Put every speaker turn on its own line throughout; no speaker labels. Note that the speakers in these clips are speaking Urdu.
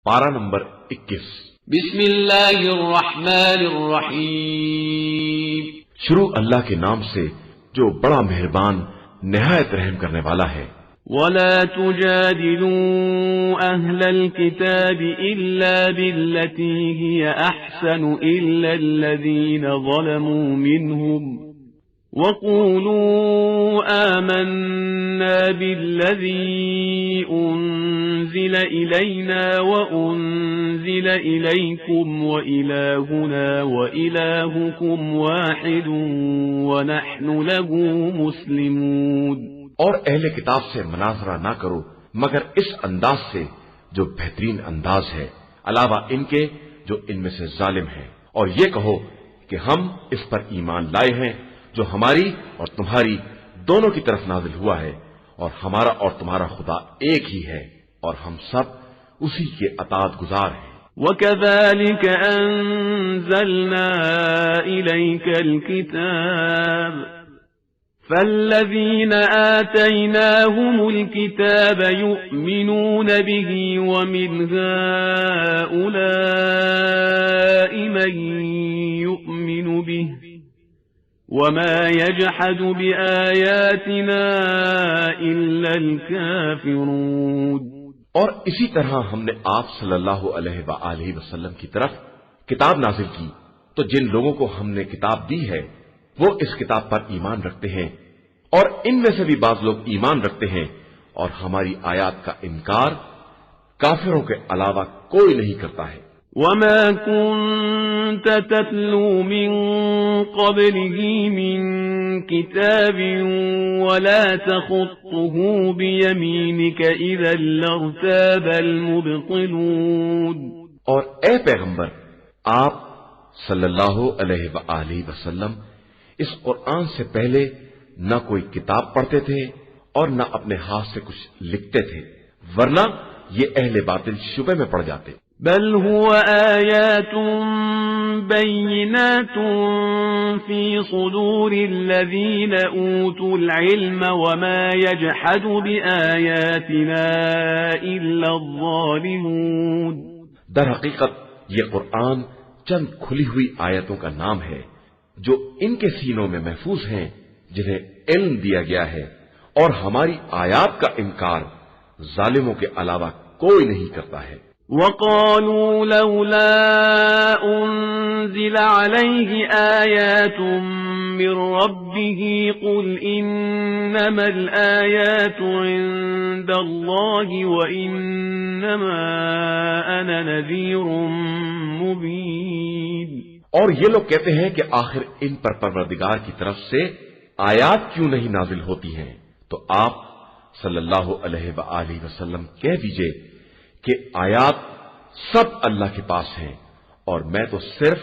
پارہ نمبر 21۔
بسم اللہ الرحمن الرحیم۔
شروع اللہ کے نام سے جو بڑا مہربان نہایت رحم کرنے والا ہے۔
ولا تجادلوا أهل الكتاب إلا بالتي هي أحسن إلا الذين ظلموا منهم وقولوا آمنا بالذي أنزل إلينا وأنزل إليكم وإلهنا وإلهكم واحد ونحن له مسلمون۔
اور اہل کتاب سے مناظرہ نہ کرو مگر اس انداز سے جو بہترین انداز ہے، علاوہ ان کے جو ان میں سے ظالم ہیں، اور یہ کہو کہ ہم اس پر ایمان لائے ہیں جو ہماری اور تمہاری دونوں کی طرف نازل ہوا ہے، اور ہمارا اور تمہارا خدا ایک ہی ہے، اور ہم سب اسی کے اطاعت گزار ہیں۔
وَكَذَلِكَ أَنزَلْنَا إِلَيْكَ الْكِتَابَ فَالَّذِينَ آتَيْنَاهُمُ الْكِتَابَ يُؤْمِنُونَ بِهِ وَمِنْ هَؤُلَاءِ مَن يُؤْمِنُ بِهِ وَمَا يَجْحَدُ بِآيَاتِنَا إِلَّا الْكَافِرُونَ۔
اور اسی طرح ہم نے آپ صلی اللہ علیہ وآلہ وسلم کی طرف کتاب نازل کی، تو جن لوگوں کو ہم نے کتاب دی ہے وہ اس کتاب پر ایمان رکھتے ہیں، اور ان میں سے بھی بعض لوگ ایمان رکھتے ہیں، اور ہماری آیات کا انکار کافروں کے علاوہ کوئی نہیں کرتا ہے۔
وَمَا كُنْتَ تَتْلُو مِنْ قَبْلِهِ مِنْ كِتَابٍ وَلَا تَخُطُّهُ بِيَمِينِكَ إِذًا لَارْتَابَ الْمُبْطِلُونَ۔
اور اے پیغمبر، آپ صلی اللہ علیہ وآلہ وسلم اس قرآن سے پہلے نہ کوئی کتاب پڑھتے تھے اور نہ اپنے ہاتھ سے کچھ لکھتے تھے، ورنہ یہ اہل باطل شبہ میں پڑ جاتے۔
بل هو آیات بینات فی صدور الذین اوتوا العلم وما یجحد بآیاتنا الا الظالمون۔
در حقیقت یہ قرآن چند کھلی ہوئی آیتوں کا نام ہے جو ان کے سینوں میں محفوظ ہیں جنہیں علم دیا گیا ہے، اور ہماری آیات کا انکار ظالموں کے علاوہ کوئی نہیں کرتا ہے۔
وَقَالُوا لَوْلَا أُنزِلَ عَلَيْهِ آيَاتٌ مِّن رَّبِّهِ قُلْ إِنَّمَا الْآيَاتُ عِندَ اللَّهِ وَإِنَّمَا أَنَا نَذِيرٌ مُّبِينٌ۔ اور
یہ لوگ کہتے ہیں کہ آخر ان پر پروردگار کی طرف سے آیات کیوں نہیں نازل ہوتی ہیں؟ تو آپ صلی اللہ علیہ وآلہ وسلم کہہ دیجئے کہ آیات سب اللہ کے پاس ہیں، اور میں تو صرف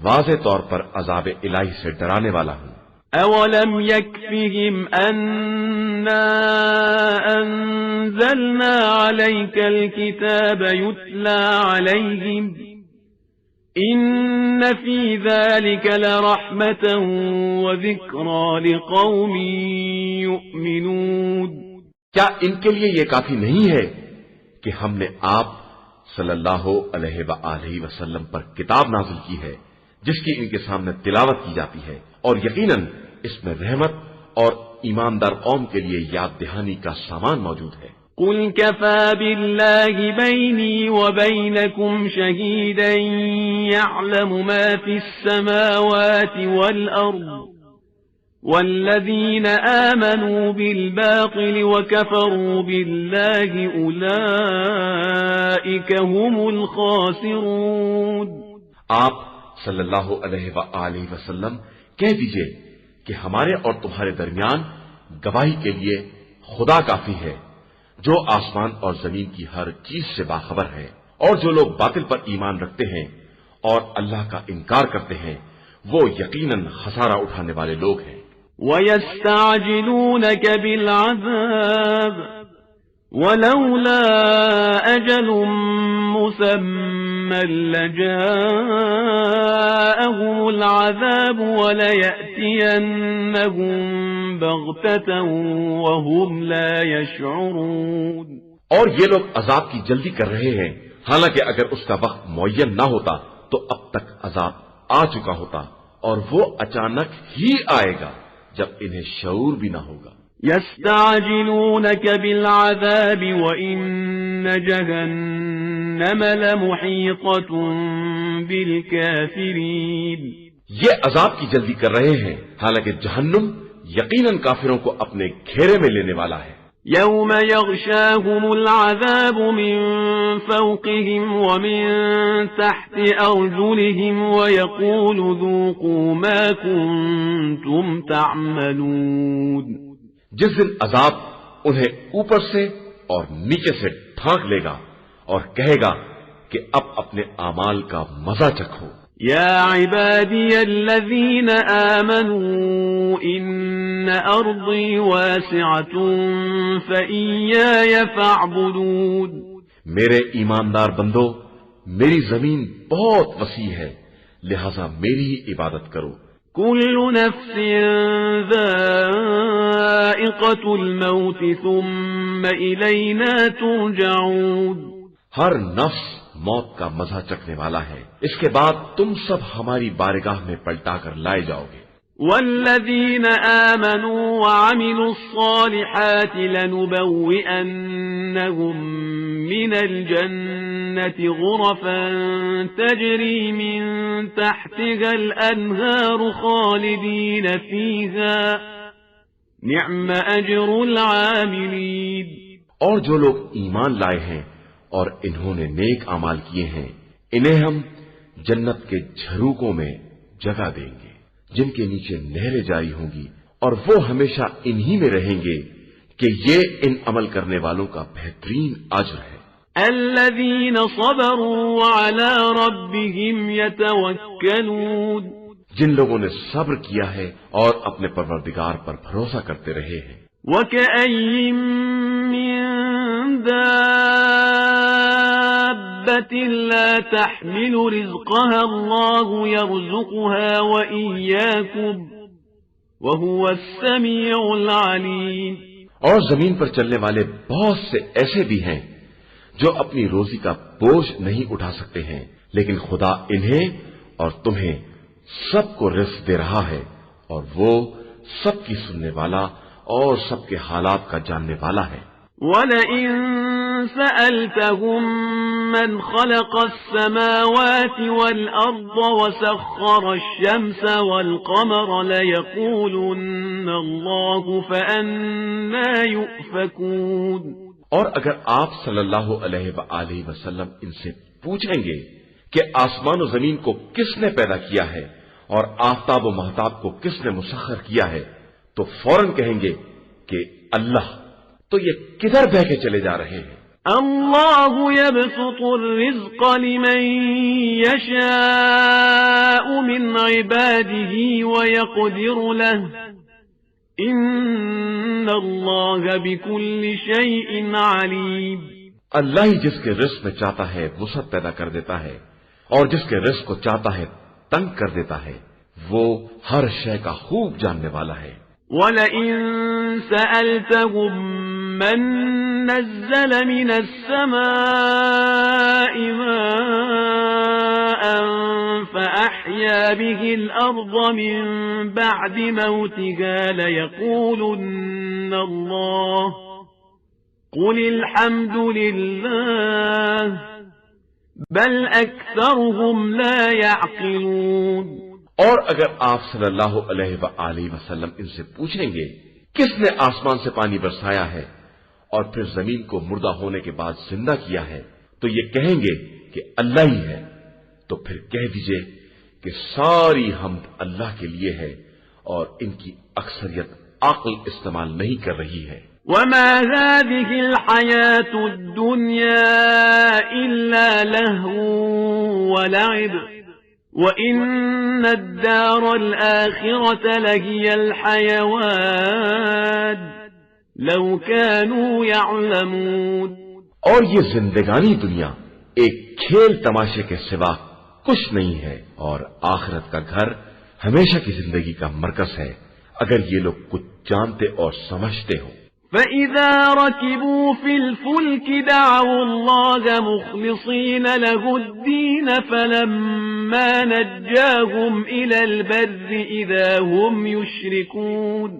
واضح طور پر عذاب الہی سے ڈرانے والا ہوں۔
اولم يكفهم أنا أنزلنا عليك الكتاب يتلى عليهم إن في ذلك لرحمة وذكرى لقوم يؤمنون۔
کیا ان کے لیے یہ کافی نہیں ہے کہ ہم نے آپ صلی اللہ علیہ وآلہ وسلم پر کتاب نازل کی ہے جس کی ان کے سامنے تلاوت کی جاتی ہے، اور یقیناً اس میں رحمت اور ایماندار قوم کے لیے یاد دہانی کا سامان موجود ہے۔
قل كفى بالله بيني وبينكم شهيدا يعلم ما في السماوات والأرض والذين آمنوا بالباطل وكفروا بالله أولئك هم الخاسرون۔
آپ صلی اللہ علیہ وآلہ وسلم کہہ دیجئے کہ ہمارے اور تمہارے درمیان گواہی کے لیے خدا کافی ہے جو آسمان اور زمین کی ہر چیز سے باخبر ہے، اور جو لوگ باطل پر ایمان رکھتے ہیں اور اللہ کا انکار کرتے ہیں وہ یقیناً خسارہ اٹھانے والے لوگ ہیں۔
وَيَسْتَعْجِلُونَكَ بِالْعَذَابِ وَلَوْلَا أَجَلٌ مُّسَمًّى لَّجَاءَهُمُ الْعَذَابُ وَلَيَأْتِيَنَّهُم بَغْتَةً وَهُمْ لَا يَشْعُرُونَ۔
اور یہ لوگ عذاب کی جلدی کر رہے ہیں، حالانکہ اگر اس کا وقت معین نہ ہوتا تو اب تک عذاب آ چکا ہوتا، اور وہ اچانک ہی آئے گا جب انہیں شعور بھی نہ ہوگا۔
يستعجلونك بالعذاب وإن جهنم لمحيطة بالكافرين۔
یہ عذاب کی جلدی کر رہے ہیں، حالانکہ جہنم یقیناً کافروں کو اپنے گھیرے میں لینے والا ہے۔
يوم يغشاهم العذاب من فوقهم ومن تحت أرجلهم ويقول ذوقوا ما كنتم تعملون۔
جس دن عذاب انہیں اوپر سے اور نیچے سے ڈھانک لے گا اور کہے گا کہ اب اپنے اعمال کا مزہ چکھو۔
يا عبادي الذين آمنوا إن أرضي واسعة فإياي فاعبدون۔
میرے ایماندار بندو، میری زمین بہت وسیع ہے، لہذا میری ہی عبادت کرو۔
كل نفس ذائقة الموت ثم إلينا ترجعون۔
ہر نفس موت کا مزہ چکھنے والا ہے، اس کے بعد تم سب ہماری بارگاہ میں پلٹا کر لائے جاؤ گے۔
والذين آمنوا وعملوا الصالحات لنبوئنهم من الجنة غرفا تجري من تحتها الأنهار خالدين فيها نعم أجر العاملين۔
اور جو لوگ ایمان لائے ہیں اور انہوں نے نیک اعمال کیے ہیں، انہیں ہم جنت کے جھروکوں میں جگہ دیں گے جن کے نیچے نہریں جاری ہوں گی، اور وہ ہمیشہ انہی میں رہیں گے کہ یہ ان عمل کرنے والوں کا بہترین اجر ہے۔
الذين صبروا وعلى ربهم يتوكلون۔
جن لوگوں نے صبر کیا ہے اور اپنے پروردگار پر بھروسہ کرتے رہے ہیں۔
وكأين من دابة لا تحمل رزقها الله يرزقها وإياكم وهو السميع العليم۔
اور زمین پر چلنے والے بہت سے ایسے بھی ہیں جو اپنی روزی کا بوجھ نہیں اٹھا سکتے ہیں، لیکن خدا انہیں اور تمہیں سب کو رزق دے رہا ہے، اور وہ سب کی سننے والا اور سب کے حالات کا جاننے والا ہے۔
وَلَئِن سَأَلْتَهُم مَّنْ خَلَقَ السَّمَاوَاتِ وَالْأَرْضَ وَسَخَّرَ الشَّمْسَ وَالْقَمَرَ لَيَقُولُنَّ اللَّهُ فَأَنَّىٰ يُؤْفَكُونَ۔ اور اگر آپ صلی اللہ علیہ وآلہ وسلم ان سے پوچھیں گے کہ آسمان و زمین کو کس نے پیدا کیا ہے اور آفتاب و مہتاب کو کس نے مسخر کیا ہے، تو فوراً کہیں گے کہ اللہ، تو یہ کدھر بہ کے چلے جا رہے ہیں؟ اللہ يبسط الرزق لمن يشاء من عباده ويقدر له ان اللہ بكل شيء علیم۔
اللہ ہی جس کے رزق میں چاہتا ہے وسعت پیدا کر دیتا ہے، اور جس کے رزق کو چاہتا ہے تنگ کر دیتا ہے، وہ ہر شے کا خوب جاننے والا ہے۔
وَلَئِن سَأَلْتَهُم مَّن نَّزَّلَ مِنَ السَّمَاءِ مَاءً فَأَحْيَا بِهِ الْأَرْضَ مِن بَعْدِ مَوْتِهَا لَيَقُولُنَّ اللَّهُ قُلِ الْحَمْدُ لِلَّهِ بَلْ أَكْثَرُهُمْ لَا يَعْقِلُونَ۔
اور اگر آپ صلی اللہ علیہ وآلہ وسلم ان سے پوچھیں گے کس نے آسمان سے پانی برسایا ہے اور پھر زمین کو مردہ ہونے کے بعد زندہ کیا ہے، تو یہ کہیں گے کہ اللہ ہی ہے، تو پھر کہہ دیجئے کہ ساری حمد اللہ کے لیے ہے، اور ان کی اکثریت عقل استعمال نہیں کر رہی ہے۔
وَمَا هَٰذِهِ الْحَيَاةُ الدُّنْيَا إِلَّا لَهْوٌ وَلَعِبٌ وَإِنَّ الدَّارَ الْآخِرَةَ لَهِيَ الْحَيَوَانُ لَوْ كَانُوا يَعْلَمُونَ۔
اور یہ زندگانی دنیا ایک کھیل تماشے کے سوا کچھ نہیں ہے، اور آخرت کا گھر ہمیشہ کی زندگی کا مرکز ہے، اگر یہ لوگ کچھ جانتے اور سمجھتے ہو۔
فَإِذَا رَكِبُوا فِي الْفُلْكِ دَعَوُا اللَّهَ مُخْلِصِينَ لَهُ الدِّينَ فَلَمَّا نَجَّاهُمْ إِلَى الْبَرِّ إِذَا هُمْ يُشْرِكُونَ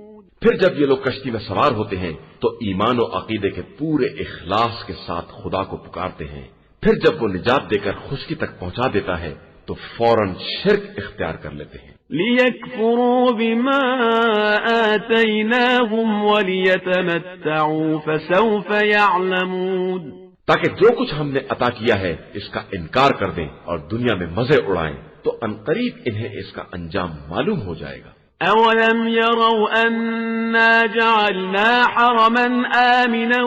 پھر جب یہ لوگ کشتی میں سوار ہوتے ہیں تو ایمان و عقیدے کے پورے اخلاص کے ساتھ خدا کو پکارتے ہیں، پھر جب وہ نجات دے کر خشکی تک پہنچا دیتا ہے تو فوراً شرک اختیار کر لیتے ہیں۔
لِيَكْفُرُوا بِمَا آتَيْنَاهُمْ وَلِيَتَمَتَّعُوا فَسَوْفَ يَعْلَمُونَ،
تاکہ جو کچھ ہم نے عطا کیا ہے اس کا انکار کر دیں اور دنیا میں مزے اڑائیں تو عنقریب انہیں اس کا انجام معلوم ہو جائے گا۔
أَوَلَمْ يَرَوْا أَنَّا جَعَلْنَا حَرَمًا آمِنًا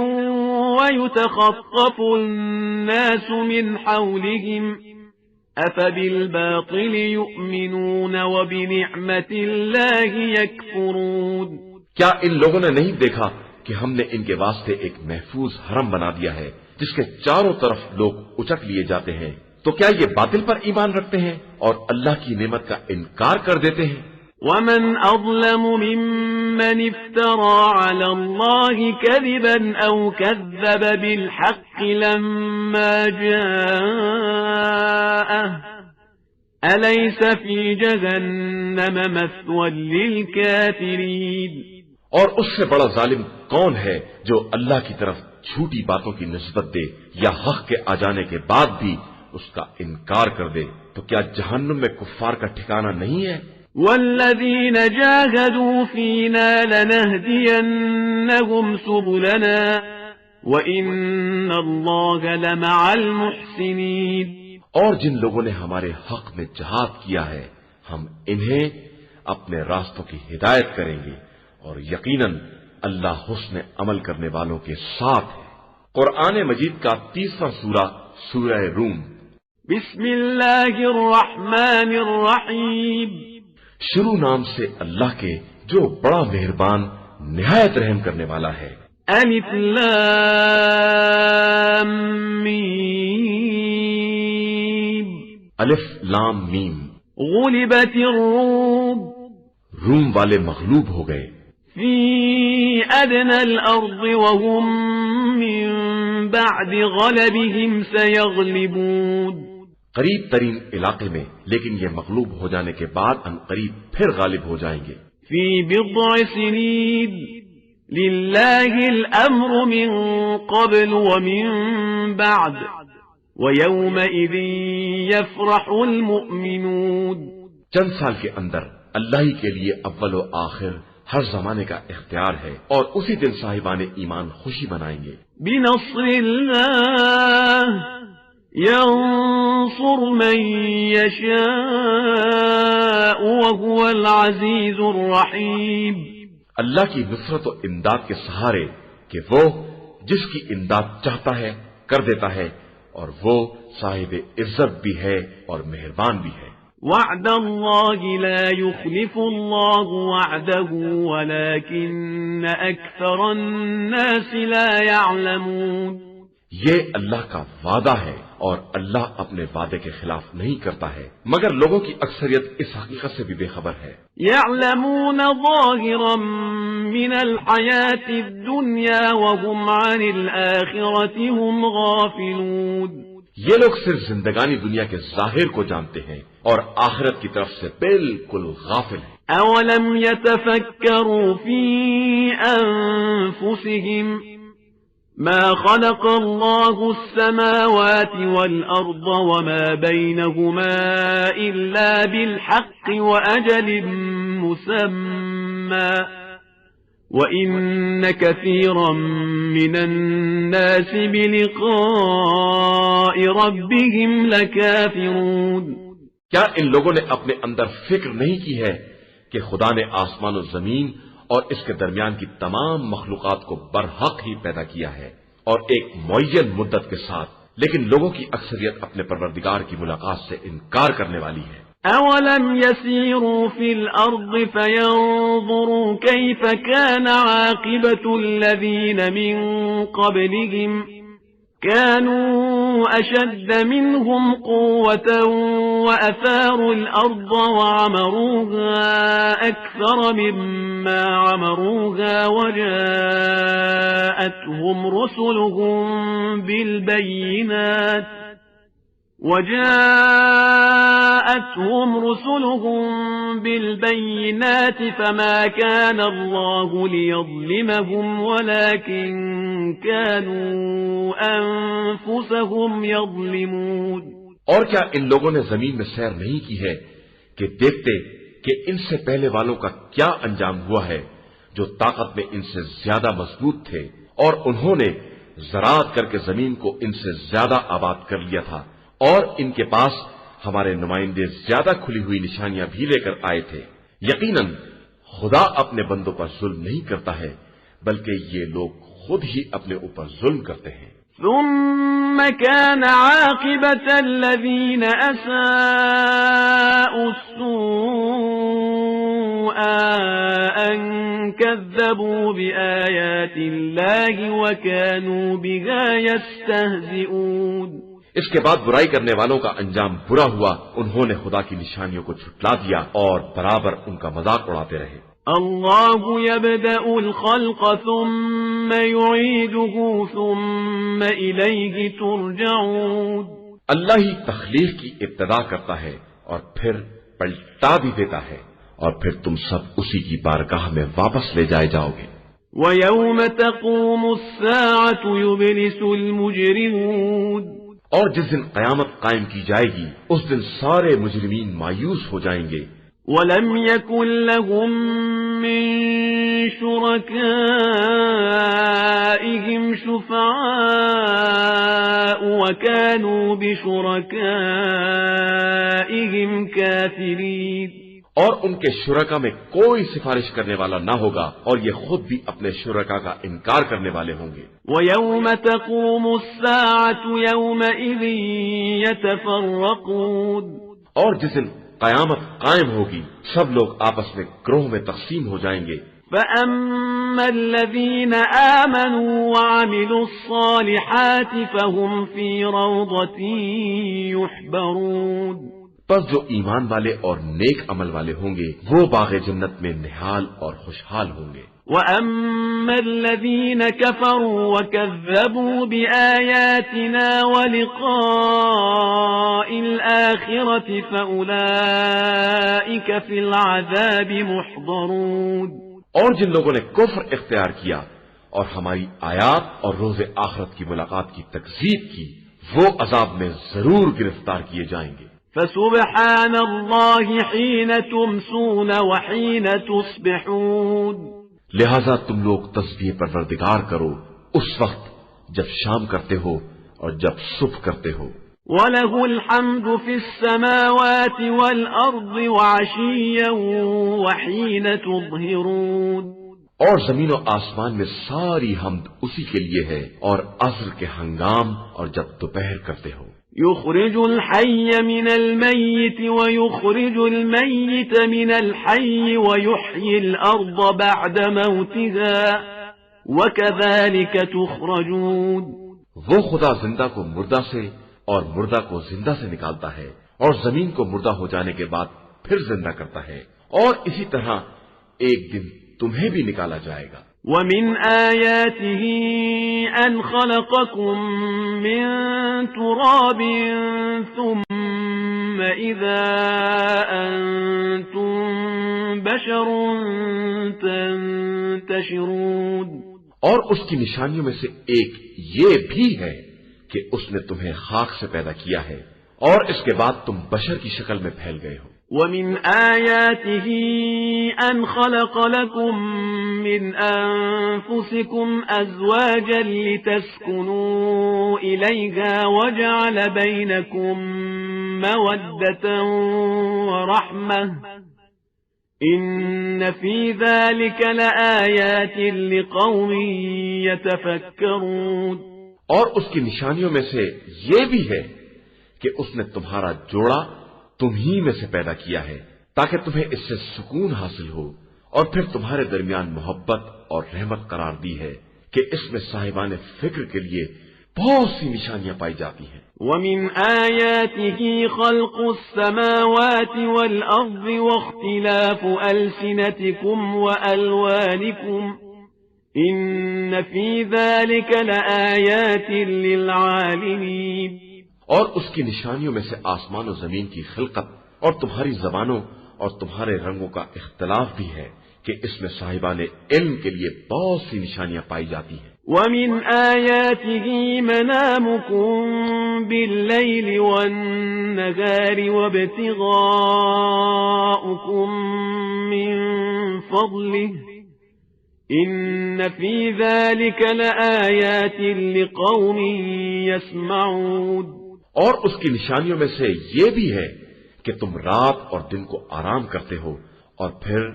وَيُتَخَطَّفُ النَّاسُ مِنْ حَوْلِهِمْ أَفَبِالْبَاطِلِ يُؤْمِنُونَ وَبِنِعْمَةِ اللَّهِ يَكْفُرُونَ،
کیا ان لوگوں نے نہیں دیکھا کہ ہم نے ان کے واسطے ایک محفوظ حرم بنا دیا ہے جس کے چاروں طرف لوگ اچک لیے جاتے ہیں، تو کیا یہ باطل پر ایمان رکھتے ہیں اور اللہ کی نعمت کا انکار کر دیتے ہیں؟
وَمَنْ أَظْلَمُ مِمَّنِ افْتَرَى عَلَى اللَّهِ كَذِبًا أَوْ كَذَّبَ بِالْحَقِّ لَمَّا جَاءَهُ أَلَيْسَ فِي جَهَنَّمَ مَثْوًى لِلْكَافِرِينَ،
اور اس سے بڑا ظالم کون ہے جو اللہ کی طرف جھوٹی باتوں کی نسبت دے یا حق کے آ جانے کے بعد بھی اس کا انکار کر دے، تو کیا جہنم میں کفار کا ٹھکانہ نہیں ہے؟
وَالَّذِينَ جَاهَدُوا فِينَا لَنَهْدِيَنَّهُمْ سُبُلَنَا وَإِنَّ اللَّهَ لَمَعَ الْمُحْسِنِينَ،
اور جن لوگوں نے ہمارے حق میں جہاد کیا ہے ہم انہیں اپنے راستوں کی ہدایت کریں گے، اور یقیناً اللہ حسن عمل کرنے والوں کے ساتھ ہے۔ قرآن مجید کا 30واں سورہ سورہ روم۔
بسم اللہ الرحمن الرحیم،
شروع نام سے اللہ کے جو بڑا مہربان نہایت رحم کرنے والا ہے۔
الف لام میم،
الف لام میم۔
غلبت الروم،
روم والے مغلوب ہو گئے۔
فی ادنى الارض وهم من بعد غلبهم سيغلبون،
قریب ترین علاقے میں، لیکن یہ مغلوب ہو جانے کے بعد ان قریب پھر غالب ہو جائیں گے۔
فی بضع سنین للہ الامر من قبل ومن بعد ویومئذ یفرح المؤمنون،
چند سال کے اندر اللہ ہی کے لیے اول و آخر ہر زمانے کا اختیار ہے، اور اسی دن صاحبان ایمان خوشی منائیں گے۔
بنصر اللہ ينصر من يشاء وهو العزيز الرحيم،
اللہ کی نصرت و امداد کے سہارے کہ وہ جس کی امداد چاہتا ہے کر دیتا ہے، اور وہ صاحب عزت بھی ہے اور مہربان بھی ہے۔
وعد اللہ لا يخلف اللہ وعده ولكن اکثر الناس لا يعلمون،
یہ اللہ کا وعدہ ہے اور اللہ اپنے وعدے کے خلاف نہیں کرتا ہے، مگر لوگوں کی اکثریت اس حقیقت سے بھی بے خبر ہے۔
يعلمون ظاہرا من الحیاة الدنیا وهم عن الآخرة هم غافلون،
یہ لوگ صرف زندگانی دنیا کے ظاہر کو جانتے ہیں اور آخرت کی طرف سے بالکل غافل ہیں۔
اولم يتفکروا فی انفسهم ما خلق الله السماوات والأرض وما بينهما إلا بالحق وأجل مسمى وإن كثيرا من الناس بلقاء ربهم لكافرون،
کیا ان لوگوں نے اپنے اندر فکر نہیں کی ہے کہ خدا نے آسمان و زمین اور اس کے درمیان کی تمام مخلوقات کو برحق ہی پیدا کیا ہے اور ایک معین مدت کے ساتھ، لیکن لوگوں کی اکثریت اپنے پروردگار کی ملاقات سے انکار کرنے والی ہے۔
اولم يسيروا في الارض فينظروا كيف كان عاقبة الذين من قبلهم كانوا أشد منهم قوة وأثاروا الأرض وعمروها أكثر مما عمروها وجاءتهم رسلهم بالبينات فما كان الله ليظلمهم ولكن كانوا أنفسهم يظلمون.
اور کیا ان لوگوں نے زمین میں سیر نہیں کی ہے کہ دیکھتے کہ ان سے پہلے والوں کا کیا انجام ہوا ہے جو طاقت میں ان سے زیادہ مضبوط تھے، اور انہوں نے زراعت کر کے زمین کو ان سے زیادہ آباد کر لیا تھا، اور ان کے پاس ہمارے نمائندے زیادہ کھلی ہوئی نشانیاں بھی لے کر آئے تھے. یقیناً خدا اپنے بندوں پر ظلم نہیں کرتا ہے بلکہ یہ لوگ خود ہی اپنے اوپر ظلم کرتے ہیں.
ثم كان عاقبة الذين أساءوا السوء أن كذبوا بآيات الله وكانوا بها يستهزئون.
اس کے بعد برائی کرنے والوں کا انجام برا ہوا، انہوں نے خدا کی نشانیوں کو جھٹلا دیا اور برابر ان کا مذاق اڑاتے رہے.
اللہ يبدأ الخلق ثم يعيده ثم إليه ترجعون.
اللہ ہی تخلیق کی ابتدا کرتا ہے اور پھر پلٹا بھی دیتا ہے، اور پھر تم سب اسی کی بارگاہ میں واپس لے جائے جاؤ گے.
وَيَوْمَ تَقُومُ السَّاعَةُ يُبْلِسُ الْمُجْرِمُونَ.
اور جس دن قیامت قائم کی جائے گی اس دن سارے مجرمین مایوس ہو جائیں گے.
وَلَمْ يَكُنْ لَهُمْ مِنْ شُرَكَائِهِمْ شُفَعَاءُ وَكَانُوا بِشُرَكَائِهِمْ كَافِرِينَ.
اور ان کے شرکا میں کوئی سفارش کرنے والا نہ ہوگا اور یہ خود بھی اپنے شرکا کا انکار کرنے والے ہوں گے.
وَيَوْمَ تَقُومُ السَّاعَةُ يَوْمَئِذٍ يَتَفَرَّقُونَ.
اور جس دن قیامت قائم ہوگی سب لوگ آپس میں گروہ میں تقسیم ہو جائیں گے.
فَأَمَّا الَّذِينَ آمَنُوا وَعَمِلُوا الصَّالِحَاتِ فَهُمْ فِي رَوْضَةٍ يُحْبَرُونَ.
پس جو ایمان والے اور نیک عمل والے ہوں گے وہ باغ جنت میں نہال اور خوشحال ہوں گے.
وَأَمَّا الَّذِينَ كَفَرُوا وَكَذَّبُوا بِآيَاتِنَا وَلِقَاءِ الْآخِرَةِ فَأُولَئِكَ فِي الْعَذَابِ مُحْضَرُونَ.
اور جن لوگوں نے کفر اختیار کیا اور ہماری آیات اور روز آخرت کی ملاقات کی تکذیب کی وہ عذاب میں ضرور گرفتار کیے جائیں گے.
فَسُبْحَانَ اللَّهِ حِينَ تُمْسُونَ وَحِينَ تُصْبِحُونَ.
لہذا تم لوگ تسبیح پروردگار کرو اس وقت جب شام کرتے ہو اور جب صبح کرتے ہو.
وَلَهُ الْحَمْدُ فِي السَّمَاوَاتِ وَالْأَرْضِ وَعَشِيًّا وَحِينَ تُظْهِرُونَ.
اور زمین و آسمان میں ساری حمد اسی کے لیے ہے اور عصر کے ہنگام اور جب دوپہر کرتے ہو.
يخرج الحي من الميت ويخرج الميت من الحي ويحيي الأرض بعد موتها وكذلك تخرجون.
وہ خدا زندہ کو مردہ سے اور مردہ کو زندہ سے نکالتا ہے اور زمین کو مردہ ہو جانے کے بعد پھر زندہ کرتا ہے، اور اسی طرح ایک دن تمہیں بھی نکالا جائے گا.
وَمِنْ آيَاتِهِ أَنْ خَلَقَكُم مِّن تُرَابٍ ثُمَّ إِذَا أَنْتُمْ بَشَرٌ تَنْتَشِرُونَ.
اور اس کی نشانیوں میں سے ایک یہ بھی ہے کہ اس نے تمہیں خاک سے پیدا کیا ہے اور اس کے بعد تم بشر کی شکل میں پھیل گئے ہو.
وَمِنْ آيَاتِهِ أَنْ خَلَقَ لَكُم مِّنْ أَنفُسِكُمْ أَزْوَاجًا لِتَسْكُنُوا إِلَيْهَا وَجَعَلَ بَيْنَكُم مَّوَدَّةً وَرَحْمَةً إِنَّ فِي ذَلِكَ لَآيَاتٍ لِقَوْمٍ يَتَفَكَّرُونَ.
اور اس کی نشانیوں میں سے یہ بھی ہے کہ اس نے تمہارا جوڑا تم ہی میں سے پیدا کیا ہے تاکہ تمہیں اس سے سکون حاصل ہو، اور پھر تمہارے درمیان محبت اور رحمت قرار دی ہے کہ اس میں صاحبان فکر کے لیے بہت سی نشانیاں پائی جاتی ہیں۔
وَمِنْ آيَاتِهِ خَلْقُ السَّمَاوَاتِ وَالْأَرْضِ وَاخْتِلَافُ أَلْسِنَتِكُمْ وَأَلْوَانِكُمْ إِنَّ فِي ذَلِكَ لَآيَاتٍ لِلْعَالِمِينَ۔
اور اس کی نشانیوں میں سے آسمان و زمین کی خلقت اور تمہاری زبانوں اور تمہارے رنگوں کا اختلاف بھی ہے کہ اس میں صاحبان علم کے لیے بہت سی نشانیاں پائی جاتی ہیں۔
وَمِنْ آيَاتِهِ مَنَامُكُمْ بِاللَّيْلِ وَالنَّهَارِ وَابْتِغَاؤُكُمْ مِنْ فَضْلِهِ إِنَّ فِي ذَلِكَ لَآيَاتٍ لِقَوْمٍ يَسْمَعُونَ۔
اور اس کی نشانیوں میں سے یہ بھی ہے کہ تم رات اور دن کو آرام کرتے ہو اور پھر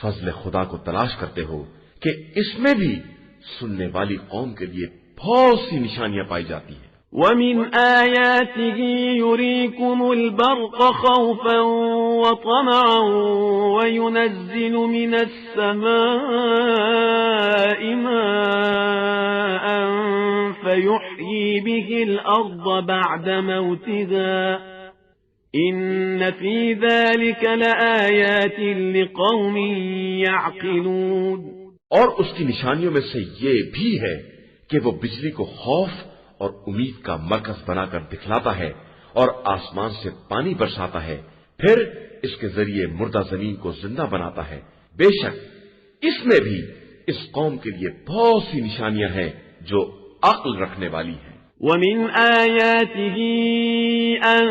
فضل خدا کو تلاش کرتے ہو کہ اس میں بھی سننے والی قوم کے لیے بہت سی نشانیاں پائی جاتی ہیں۔
وَمِنْ آيَاتِهِ يُرِيكُمُ الْبَرْقَ خَوْفًا وَطَمَعًا وَيُنَزِّلُ مِنَ السَّمَاءِ مَاءً فَيُحْيِي بِهِ الْأَرْضَ بَعْدَ مَوْتِهَا إِنَّ فِي ذَلِكَ لَآيَاتٍ لِقَوْمٍ يَعْقِلُونَ۔
اور اس کی نشانیوں میں سے یہ بھی ہے کہ وہ بجلی کو خوف اور امید کا مرکز بنا کر دکھلاتا ہے اور آسمان سے پانی برساتا ہے، پھر اس کے ذریعے مردہ زمین کو زندہ بناتا ہے۔ بے شک اس میں بھی اس قوم کے لیے بہت سی نشانیاں ہیں جو عقل رکھنے والی ہیں۔
وَمِنْ آيَاتِهِ أَن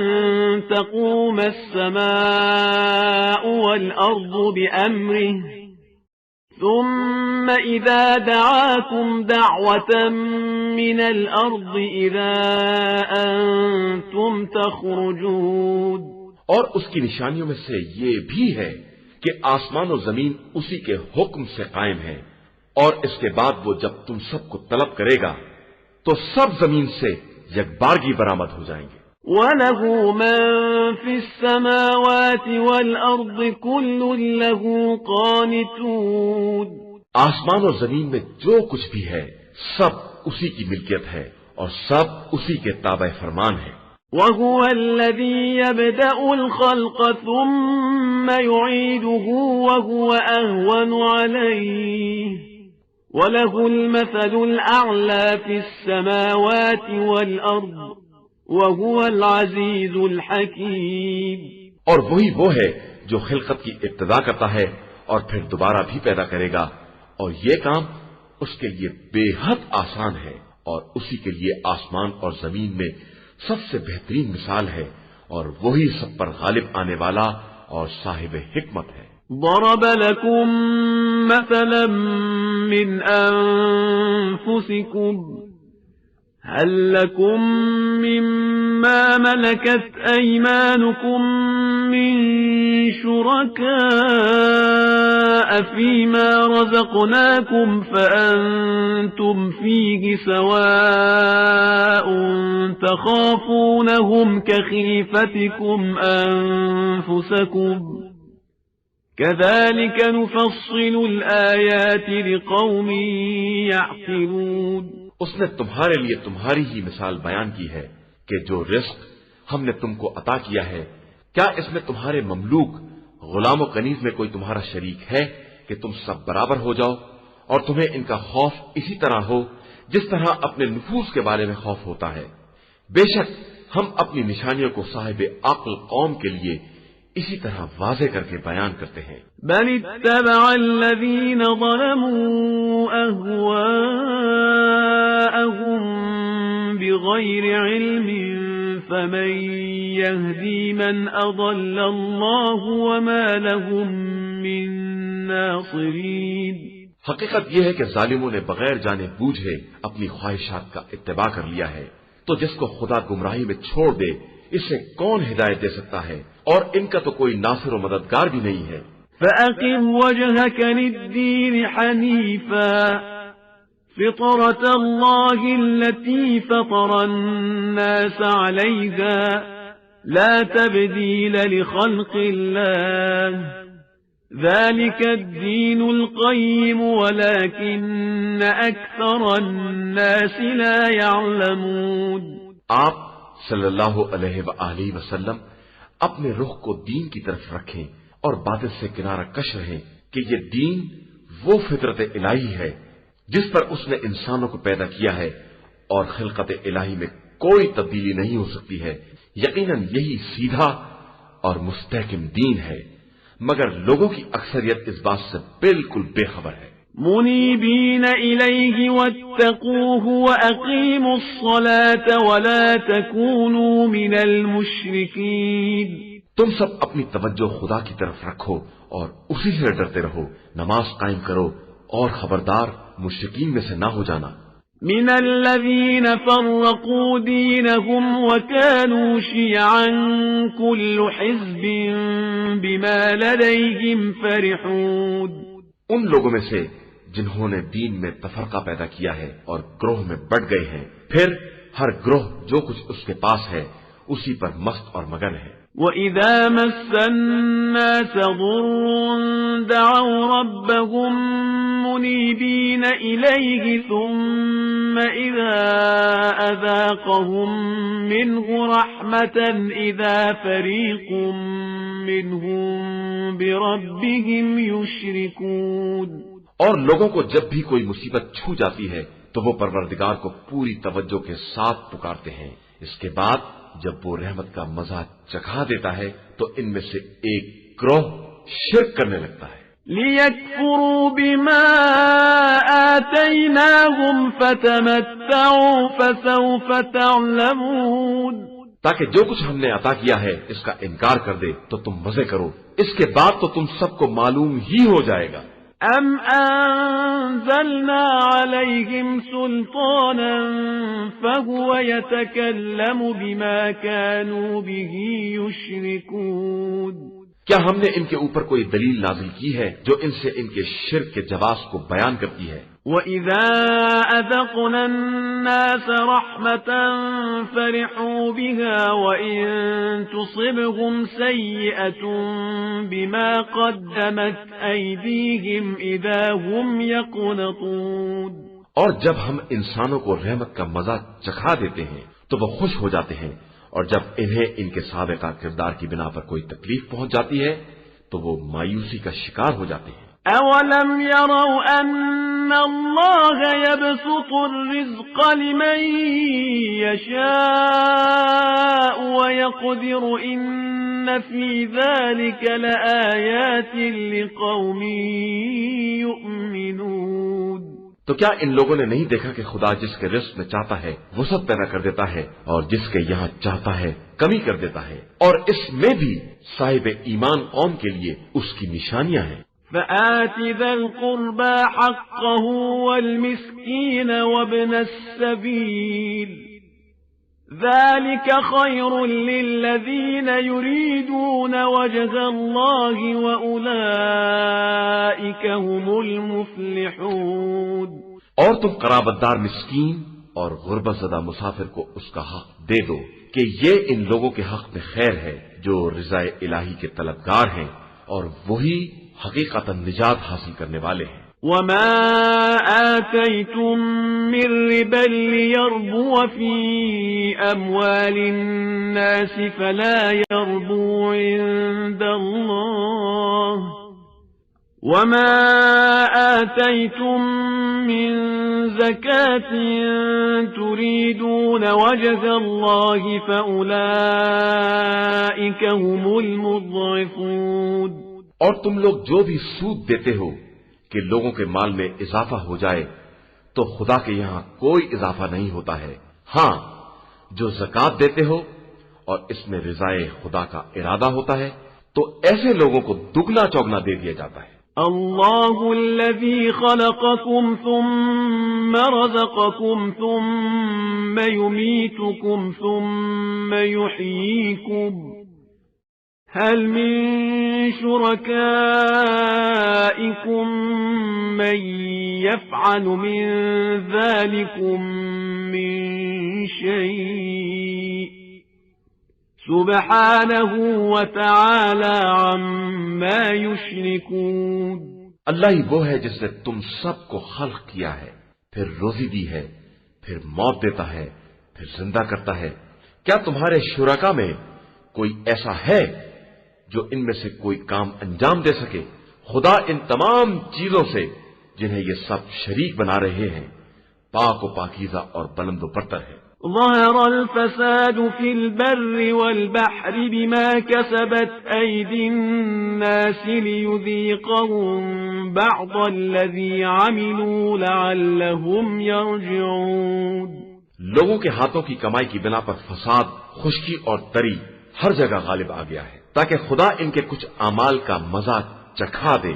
تَقُومَ السَّمَاءُ وَالْأَرْضُ بِأَمْرِهِ ثُمَّ إِذَا دَعَاكُمْ دَعْوَةً مِّنَ الْأَرْضِ إِذَا أَنْتُمْ تَخْرُجُونَ۔
اور اس کی نشانیوں میں سے یہ بھی ہے کہ آسمان و زمین اسی کے حکم سے قائم ہے، اور اس کے بعد وہ جب تم سب کو طلب کرے گا تو سب زمین سے یکبارگی برآمد ہو جائیں گے۔
وَلَهُ مَن فِي السَّمَاوَاتِ وَالْأَرْضِ كُلٌّ لَهُ قَانِتُونَ۔
آسمان اور زمین میں جو کچھ بھی ہے سب اسی کی ملکیت ہے اور سب اسی کے تابع فرمان ہے۔
وَهُوَ الَّذِي يَبْدَأُ الْخَلْقَ ثُمَّ يُعِيدُهُ وَهُوَ أَهْوَنُ عَلَيْهِ وَلَهُ الْمَثَلُ الْأَعْلَى فِي السَّمَاوَاتِ وَالْأَرْضِ وَهُوَ الْعَزِيزُ الْحَكِيمُ۔
اور وہی وہ ہے جو خلقت کی ابتدا کرتا ہے اور پھر دوبارہ بھی پیدا کرے گا، اور یہ کام اس کے لیے بے حد آسان ہے، اور اسی کے لیے آسمان اور زمین میں سب سے بہترین مثال ہے، اور وہی سب پر غالب آنے والا اور صاحب حکمت ہے۔
ضرب لكم مثلا من أنفسكم هل لكم مما ملكت أيمانكم من شركاء فيما رزقناكم فأنتم فيه سواء تخافونهم كخيفتكم أنفسكم كذلك نفصل الآيات لقوم يعقلون۔
اس نے تمہارے لیے تمہاری ہی مثال بیان کی ہے کہ جو رزق ہم نے تم کو عطا کیا ہے، کیا اس میں تمہارے مملوک غلام و کنیز میں کوئی تمہارا شریک ہے کہ تم سب برابر ہو جاؤ اور تمہیں ان کا خوف اسی طرح ہو جس طرح اپنے نفوس کے بارے میں خوف ہوتا ہے۔ بے شک ہم اپنی نشانیوں کو صاحب عقل قوم کے لیے اسی طرح واضح کر کے بیان کرتے ہیں۔
بل اتبع الذين ظلموا أهواءهم بغير علم فمن يهدي من أضل الله وما لهم من ناصرين۔
حقیقت یہ ہے کہ ظالموں نے بغیر جانے بوجھے اپنی خواہشات کا اتباع کر لیا ہے، تو جس کو خدا گمراہی میں چھوڑ دے اسے کون ہدایت دے سکتا ہے، اور ان کا تو کوئی ناصر و مددگار بھی نہیں ہے۔
فَأَقِمْ وَجْهَكَ لِلدِّينِ حَنِيفًا فِطْرَةَ اللَّهِ الَّتِي فَطَرَ النَّاسَ عَلَيْهَا لَا تَبْدِيلَ لِخَلْقِ اللَّهِ ذلك الدين القيم ولكن أكثر الناس لا يعلمون۔
آپ صلی اللہ علیہ وآلہ وسلم اپنے رخ کو دین کی طرف رکھیں اور باطل سے کنارہ کش رہیں کہ یہ دین وہ فطرت الہی ہے جس پر اس نے انسانوں کو پیدا کیا ہے اور خلقت الہی میں کوئی تبدیلی نہیں ہو سکتی ہے۔ یقیناً یہی سیدھا اور مستحکم دین ہے، مگر لوگوں کی اکثریت اس بات سے بالکل بے خبر ہے۔
منیبین الیہ واتقوہ واقیموا الصلاة ولا تکونوا من المشرکین۔
تم سب اپنی توجہ خدا کی طرف رکھو اور اسی سے ڈرتے رہو، نماز قائم کرو اور خبردار مشرکین میں سے نہ ہو جانا۔
من الذین فرقوا دینهم وكانوا شیعا كل حزب بما لدیہم فرحون۔
ان لوگوں میں سے جنہوں نے دین میں تفرقہ پیدا کیا ہے اور گروہ میں بٹ گئے ہیں، پھر ہر گروہ جو کچھ اس کے پاس ہے اسی پر مست اور مگن ہے۔
وَإِذَا مَسَّ النَّاسَ ضُرٌّ دَعَوْا رَبَّهُم مُّنِيبِينَ إِلَيْهِ ثُمَّ إِذَا أَذَاقَهُم مِّنْهُ رَحْمَةً إِذَا فَرِيقٌ مِّنْهُم بِرَبِّهِمْ يُشْرِكُونَ۔
اور لوگوں کو جب بھی کوئی مصیبت چھو جاتی ہے تو وہ پروردگار کو پوری توجہ کے ساتھ پکارتے ہیں، اس کے بعد جب وہ رحمت کا مزہ چکھا دیتا ہے تو ان میں سے ایک گروہ شرک کرنے لگتا ہے۔
لِيَكْفُرُوا بِمَا آتَيْنَاهُمْ فَتَمَتَّعُوا فَسَوْفَ تَعْلَمُونَ۔
تاکہ جو کچھ ہم نے عطا کیا ہے اس کا انکار کر دے تو تم مزے کرو، اس کے بعد تو تم سب کو معلوم ہی ہو جائے گا۔
ام انزلنا علیہم سلطانا فهو يتكلم بما كانوا به يشركون۔
کیا ہم نے ان کے اوپر کوئی دلیل نازل کی ہے جو ان سے ان کے شرک کے جواز کو بیان کرتی ہے؟
وَإِذَا أَذَقْنَا النَّاسَ رَحْمَةً فَرِحُوا بِهَا وَإِن تُصِبْهُمْ سَيِّئَةٌ بِمَا قَدَّمَتْ أَيْدِيهِمْ إِذَا هُمْ يَقْنَطُونَ۔
اور جب ہم انسانوں کو رحمت کا مزہ چکھا دیتے ہیں تو وہ خوش ہو جاتے ہیں، اور جب انہیں ان کے سابقہ کردار کی بنا پر کوئی تکلیف پہنچ جاتی ہے تو وہ مایوسی کا شکار ہو جاتے ہیں۔
أَوَلَمْ يَرَوْا أَنَّ اللَّهَ يَبْسُطُ الرِّزْقَ لِمَن يَشَاءُ وَيَقْدِرُ إِنَّ فِي ذَلِكَ لَآيَاتٍ لِقَوْمٍ يُؤْمِنُونَ۔
تو کیا ان لوگوں نے نہیں دیکھا کہ خدا جس کے رزق میں چاہتا ہے وسعت پیدا کر دیتا ہے اور جس کے یہاں چاہتا ہے کمی کر دیتا ہے، اور اس میں بھی صاحب ایمان قوم کے لیے اس کی نشانیاں ہیں۔
فآت ذا القربى حقه والمسكين وابن السبيل ذلك خير للذين يريدون وجه الله وأولئك هم المفلحون۔
اور تم قرابتدار مسکین اور غربت زدہ مسافر کو اس کا حق دے دو کہ یہ ان لوگوں کے حق میں خیر ہے جو رضا الہی کے طلبگار ہیں، اور وہی حقیقتا نجات حاصل کرنے والے ہیں۔
وما آتيتم من ربا ليربو في أموال الناس فلا يربو عند الله وما آتيتم من زكاة تريدون وجه الله فأولئك هم المضعفون۔
اور تم لوگ جو بھی سود دیتے ہو کہ لوگوں کے مال میں اضافہ ہو جائے تو خدا کے یہاں کوئی اضافہ نہیں ہوتا ہے، ہاں جو زکوٰۃ دیتے ہو اور اس میں رضائے خدا کا ارادہ ہوتا ہے تو ایسے لوگوں کو دگنا چوگنا دے دیا جاتا ہے۔
اللہ الذی خلقکم ثم رزقکم ثم یمیتکم ثم یحییکم هل من شركائكم من يفعل من ذلكم من شيء سبحانه وتعالى عما يشركون۔
اللہ ہی وہ ہے جس نے تم سب کو خلق کیا ہے، پھر روزی دی ہے، پھر موت دیتا ہے، پھر زندہ کرتا ہے۔ کیا تمہارے شرکا میں کوئی ایسا ہے جو ان میں سے کوئی کام انجام دے سکے؟ خدا ان تمام چیزوں سے جنہیں یہ سب شریک بنا رہے ہیں پاک و پاکیزہ اور بلند و برتر ہے۔
ظهر الفساد في البر والبحر بما كسبت أيدي الناس ليذيقهم بعض الذي عملوا لعلهم يرجعون۔
لوگوں کے ہاتھوں کی کمائی کی بنا پر فساد، خشکی اور تری ہر جگہ غالب آ گیا ہے تاکہ خدا ان کے کچھ اعمال کا مزہ چکھا دے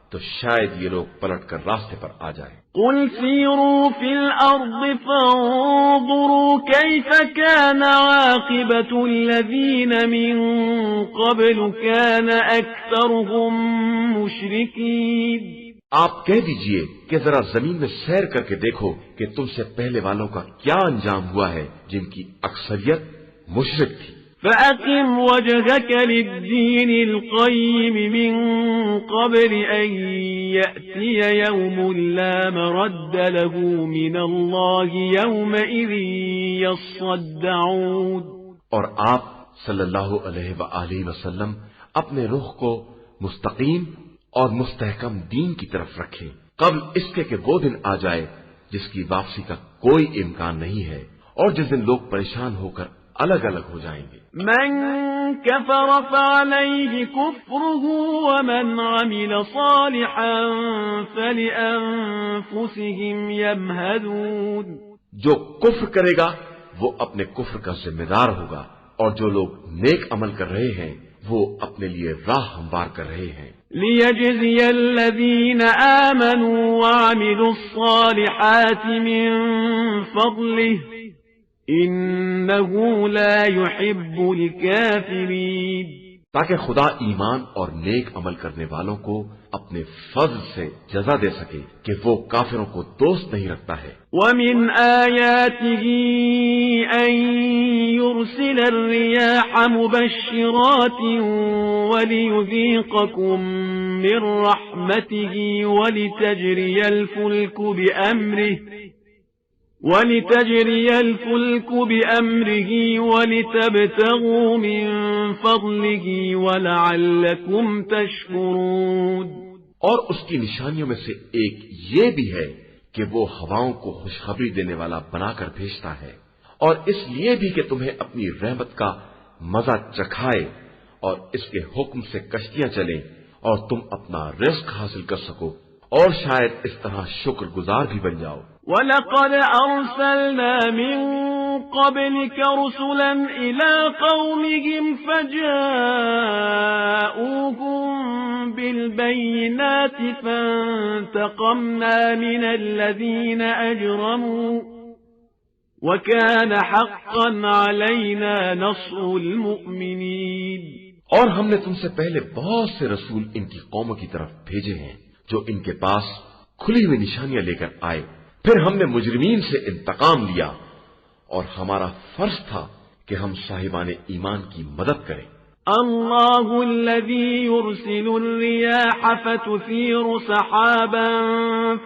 تو شاید یہ لوگ پلٹ کر راستے پر آ جائیں۔
قل سیروا فی الارض فانظروا کیف کان عاقبۃ الذین من قبل کان اکثرهم مشرکین۔
آپ کہہ دیجئے کہ ذرا زمین میں سیر کر کے دیکھو کہ تم سے پہلے والوں کا کیا انجام ہوا ہے جن کی اکثریت مشرک تھی۔
فَأَقِمْ وَجْهَكَ لِلدِّينِ الْقَيِّمِ مِنْ قَبْلِ أَنْ يَأْتِيَ يَوْمٌ لَا مَرَدَّ لَهُ مِنَ اللَّهِ يَوْمَئِذٍ يَصَّدَّعُونَ۔
اور آپ صلی اللہ علیہ وآلہ وسلم اپنے رخ کو مستقیم اور مستحکم دین کی طرف رکھیں قبل اس کے کہ وہ دن آ جائے جس کی واپسی کا کوئی امکان نہیں ہے اور جس دن لوگ پریشان ہو کر الگ الگ ہو جائیں گے۔
من كفر فعليه كفره ومن عمل صالحا فلأنفسهم يمهدون۔
جو کفر کرے گا وہ اپنے کفر کا ذمہ دار ہوگا اور جو لوگ نیک عمل کر رہے ہیں وہ اپنے لیے راہ ہموار کر رہے ہیں۔
ليجزي الذين آمنوا وعملوا الصالحات من فضله إنه لا يحب الكافرين۔
تاکہ خدا ایمان اور نیک عمل کرنے والوں کو اپنے فضل سے جزا دے سکے کہ وہ کافروں کو دوست نہیں رکھتا ہے۔
وَمِنْ آيَاتِهِ أَن يُرْسِلَ الرِّيَاحَ مُبَشِّرَاتٍ وَلِيُذِيقَكُم مِّن رَّحْمَتِهِ وَلِتَجْرِيَ الْفُلْكُ بِأَمْرِهِ وَلِتَبْتَغُوا مِن فَضْلِهِ وَلَعَلَّكُمْ تَشْكُرُونَ۔
اور اس کی نشانیوں میں سے ایک یہ بھی ہے کہ وہ ہواؤں کو خوشخبری دینے والا بنا کر بھیجتا ہے اور اس لیے بھی کہ تمہیں اپنی رحمت کا مزہ چکھائے اور اس کے حکم سے کشتیاں چلیں اور تم اپنا رزق حاصل کر سکو اور شاید اس طرح شکر گزار بھی بن جاؤ۔
وَلَقَدْ أَرْسَلْنَا مِن قَبْلِكَ رُسُلًا إِلَىٰ قَوْمِهِمْ فَجَاءُوهُم بِالْبَيِّنَاتِ فَانتَقَمْنَا مِنَ الَّذِينَ أَجْرَمُوا وَكَانَ حَقًّا عَلَيْنَا نَصْرُ الْمُؤْمِنِينَ۔
اور ہم نے تم سے پہلے بہت سے رسول ان کی قوموں کی طرف بھیجے ہیں جو ان کے پاس کھلی ہوئی نشانیاں لے کر آئے، پھر ہم نے مجرمین سے انتقام لیا اور ہمارا فرض تھا کہ ہم صاحبان ایمان کی مدد کریں۔
اللہ الذی یرسل الریاح فتثیر سحابا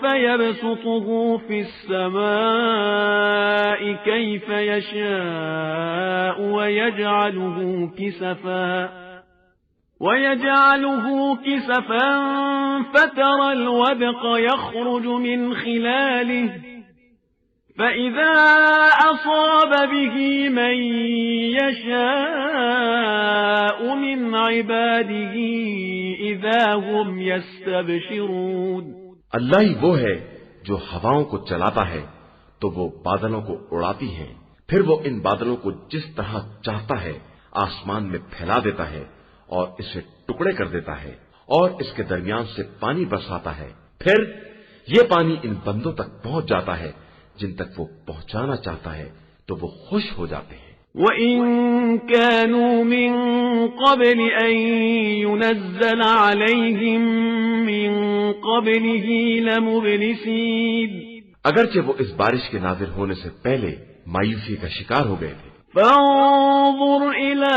فیبسطه فی السماء کیف یشاء ويجعله كسفا فترى الودق يخرج من خلاله فإذا أصاب به من يشاء من عباده إذا هم يستبشرون۔
اللہ ہی وہ ہے جو ہواؤں کو چلاتا ہے تو وہ بادلوں کو اڑاتی ہیں، پھر وہ ان بادلوں کو جس طرح چاہتا ہے آسمان میں پھیلا دیتا ہے اور اسے ٹکڑے کر دیتا ہے اور اس کے درمیان سے پانی برساتا ہے، پھر یہ پانی ان بندوں تک پہنچ جاتا ہے جن تک وہ پہنچانا چاہتا ہے تو وہ خوش ہو جاتے ہیں۔
وَإِن كَانُوا مِن قَبْلِ أَن يُنَزَّلَ عَلَيْهِم مِّن قَبْلِهِ لَمُبْلِسِينَ۔
اگرچہ وہ اس بارش کے نازل ہونے سے پہلے مایوسی کا شکار ہو گئے تھے۔
فانظر إلى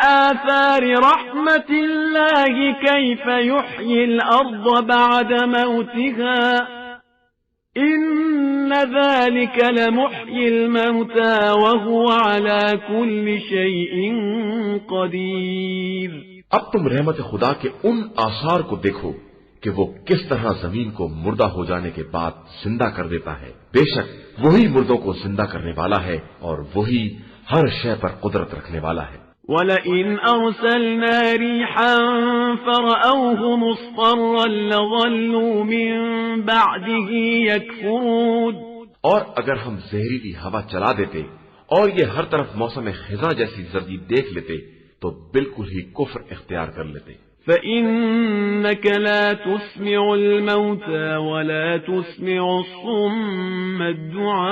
آثار رحمة الله كيف يحيي الأرض بعد موتها إن ذلك لمحيي الموتى وهو على كل شيء قدير۔
اب تم رحمت خدا کے ان آثار کو دیکھو کہ وہ کس طرح زمین کو مردہ ہو جانے کے بعد زندہ کر دیتا ہے۔ بے شک وہی مردوں کو زندہ کرنے والا ہے اور وہی ہر شے پر قدرت رکھنے والا ہے۔
وَلَئِنْ أَرْسَلْنَا رِيحًا فَرَأَوْهُ مُصْفَرًّا لَظَلُّوا مِنْ بَعْدِهِ يَكْفُرُونَ،
اور اگر ہم زہریلی ہوا چلا دیتے اور یہ ہر طرف موسم خزاں جیسی زردی دیکھ لیتے تو بالکل ہی کفر اختیار کر لیتے۔
فَإِنَّكَ لَا تُسْمِعُ الْمَوْتَى وَلَا تُسْمِعُ الصُّمَّ الدُّعَاءَ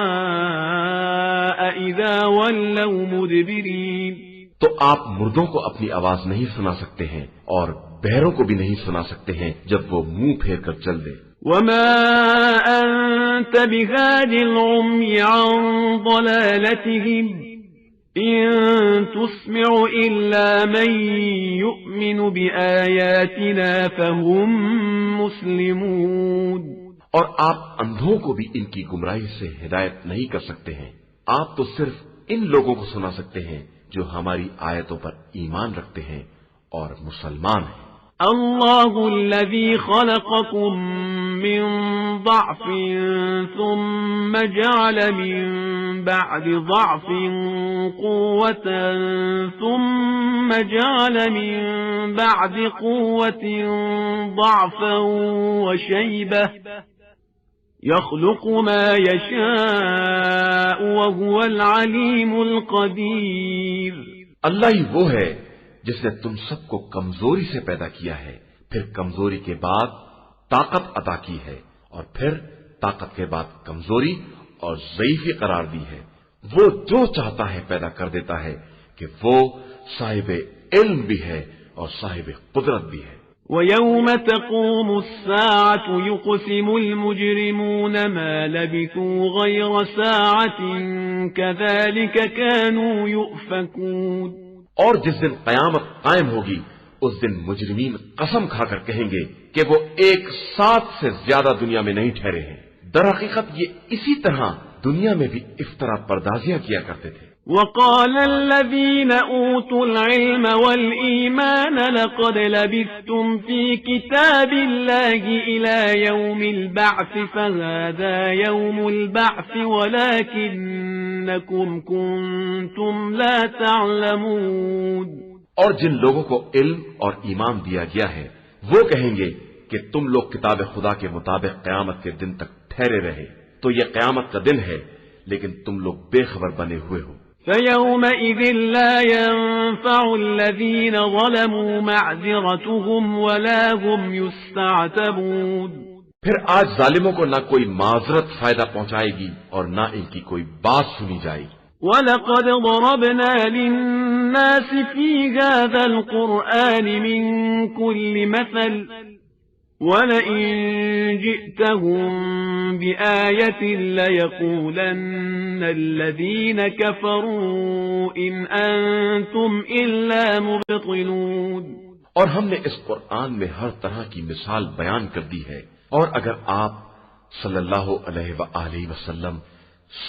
إِذَا وَلَّوْا مُدْبِرِينَ،
تو آپ مردوں کو اپنی آواز نہیں سنا سکتے ہیں اور بہروں کو بھی نہیں سنا سکتے ہیں جب وہ منہ پھیر کر چل دے۔
وَمَا أَنْتَ بِهَادِ الْعُمْيِ عَنْ ضَلَالَتِهِمْ إِن تُسْمِعُ إِلَّا مَن يُؤْمِنُ بِآيَاتِنَا فَهُمْ مُسْلِمُونَ،
اور آپ اندھوں کو بھی ان کی گمراہی سے ہدایت نہیں کر سکتے ہیں، آپ تو صرف ان لوگوں کو سنا سکتے ہیں جو ہماری آیتوں پر ایمان رکھتے ہیں اور مسلمان ہیں۔
اللہ الذی خلقکم من ضعف ثم جعل من بعد ضعف قوة ثم جعل من بعد قوة ضعفا وشيبة يخلق ما يشاء وهو العليم القدير۔
اللہ ہی وہ ہے جس نے تم سب کو کمزوری سے پیدا کیا ہے، پھر کمزوری کے بعد طاقت عطا کی ہے، اور پھر طاقت کے بعد کمزوری اور ضعیفی قرار دی ہے۔ وہ جو چاہتا ہے پیدا کر دیتا ہے کہ وہ صاحب علم بھی ہے اور صاحب قدرت بھی ہے۔
وَيَوْمَ تَقُومُ السَّاعَةُ يُقْسِمُ الْمُجْرِمُونَ مَا لَبِثُوا غَيْرَ سَاعَةٍ كَذَلِكَ كَانُوا يُؤْفَكُونَ،
اور جس دن قیامت قائم ہوگی اس دن مجرمین قسم کھا کر کہیں گے کہ وہ ایک ساتھ سے زیادہ دنیا میں نہیں ٹھہرے ہیں۔ در حقیقت یہ اسی طرح دنیا میں بھی افطرا پردازیاں کیا کرتے تھے۔
وَقَالَ الَّذِينَ أُوتُوا الْعِلْمَ وَالْإِيمَانَ لَقَدْ لَبِثْتُمْ فِي كِتَابِ اللَّهِ إِلَى يَوْمِ الْبَعْثِ فَهَذَا يَوْمُ الْبَعْثِ وَلَكِنَّكُمْ كُنْتُمْ لَا تَعْلَمُونَ،
اور جن لوگوں کو علم اور ایمان دیا گیا ہے وہ کہیں گے کہ تم لوگ کتاب خدا کے مطابق قیامت کے دن تک ٹھہرے رہے، تو یہ قیامت کا دن ہے لیکن تم لوگ بے خبر بنے ہوئے ہو۔
فَيَوْمَئِذٍ لَا يَنفَعُ الَّذِينَ ظَلَمُوا مَعْذِرَتُهُمْ وَلَا هُمْ يُسْتَعْتَبُونَ، پھر
آج ظالموں کو نہ کوئی معذرت فائدہ پہنچائے گی اور نہ ان کی کوئی بات سنی جائے گی۔
وَلَقَدْ ضَرَبْنَا لِلنَّاسِ فِي هَذَا الْقُرْآنِ مِنْ كُلِّ مَثَلٍ وَلَئِنْ جِئْتَهُمْ بِآيَةٍ لَيَقُولَنَّ الَّذِينَ كَفَرُوا إِنْ أَنْتُمْ إِلَّا مُبْطِلُونَ،
اور ہم نے اس قرآن میں ہر طرح کی مثال بیان کر دی ہے، اور اگر آپ صلی اللہ علیہ وآلہ وسلم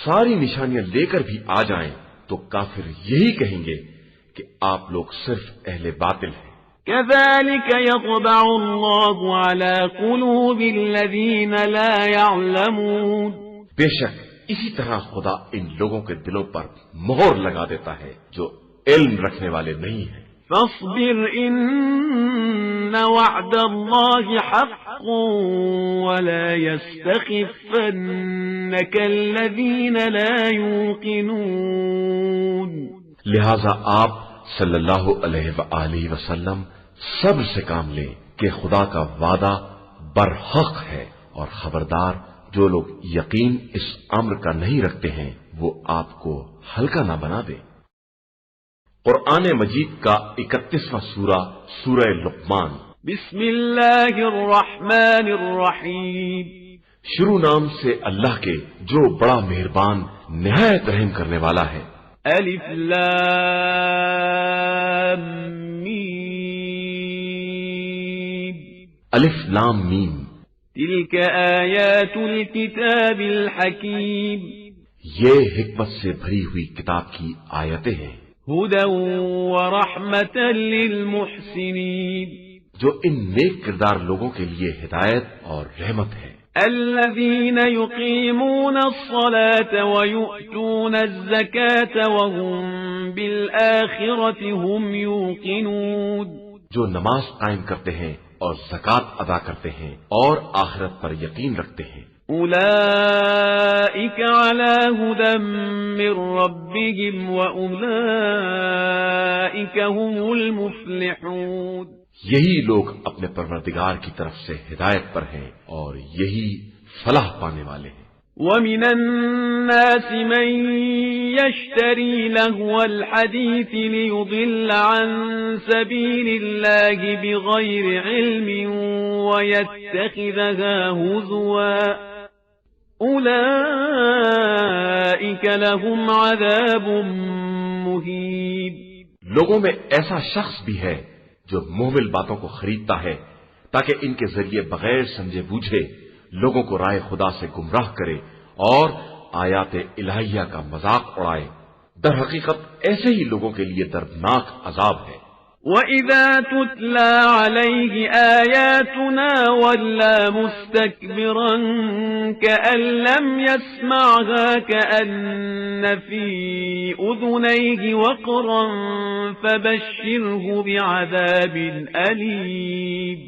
ساری نشانیاں لے کر بھی آ جائیں تو کافر یہی کہیں گے کہ آپ لوگ صرف اہل باطل ہیں۔
كَذَلِكَ يَطْبَعُ اللَّهُ عَلَى قُلُوبِ الَّذِينَ لَا يَعْلَمُونَ،
بے شک اسی طرح خدا ان لوگوں کے دلوں پر مہر لگا دیتا ہے جو علم رکھنے والے نہیں ہیں۔
فاصبر إن وعد الله حق ولا يستخفنك الذين لا يوقنون،
لہذا آپ صلی اللہ علیہ وآلہ وسلم صبر سے کام لیں کہ خدا کا وعدہ برحق ہے، اور خبردار جو لوگ یقین اس امر کا نہیں رکھتے ہیں وہ آپ کو ہلکا نہ بنا دے۔ قرآن مجید کا 31واں سورہ سورہ لقمان۔
بسم اللہ الرحمن الرحیم،
شروع نام سے اللہ کے جو بڑا مہربان نہایت رحم کرنے والا ہے۔
الف لام میم
الف لام میم
تلك آیات الكتاب الحکیم
یہ حکمت سے بھری ہوئی کتاب کی آیتیں ہیں،
هدى ورحمة للمحسنین
جو ان نیک کردار لوگوں کے لیے ہدایت اور رحمت ہے،
الذين يقيمون الصلاة ويؤتون الزكاة وهم بالآخرة هم يوقنون
جو نماز قائم کرتے ہیں اور زکوٰۃ ادا کرتے ہیں اور آخرت پر یقین رکھتے ہیں،
أولئك على هدى من ربهم وأولئك هم المفلحون
یہی لوگ اپنے پروردگار کی طرف سے ہدایت پر ہیں اور یہی فلاح پانے والے ہیں۔
ومن الناس من يشتري لهو الحديث ليضل عن سبيل الله بغير علم ويتخذها هزوا أولئك لهم عذاب مهين
لوگوں میں ایسا شخص بھی ہے جو محمل باتوں کو خریدتا ہے تاکہ ان کے ذریعے بغیر سمجھے بوجھے لوگوں کو رائے خدا سے گمراہ کرے اور آیات الہیہ کا مذاق اڑائے۔ در حقیقت ایسے ہی لوگوں کے لیے دردناک عذاب ہے۔
وَإِذَا تُتْلَى عَلَيْهِ آيَاتُنَا وَلَّى مُسْتَكْبِرًا كَأَن لَّمْ يَسْمَعْهَا كَأَنَّ فِي أُذُنَيْهِ وَقْرًا فَبَشِّرْهُ بِعَذَابٍ أَلِيمٍ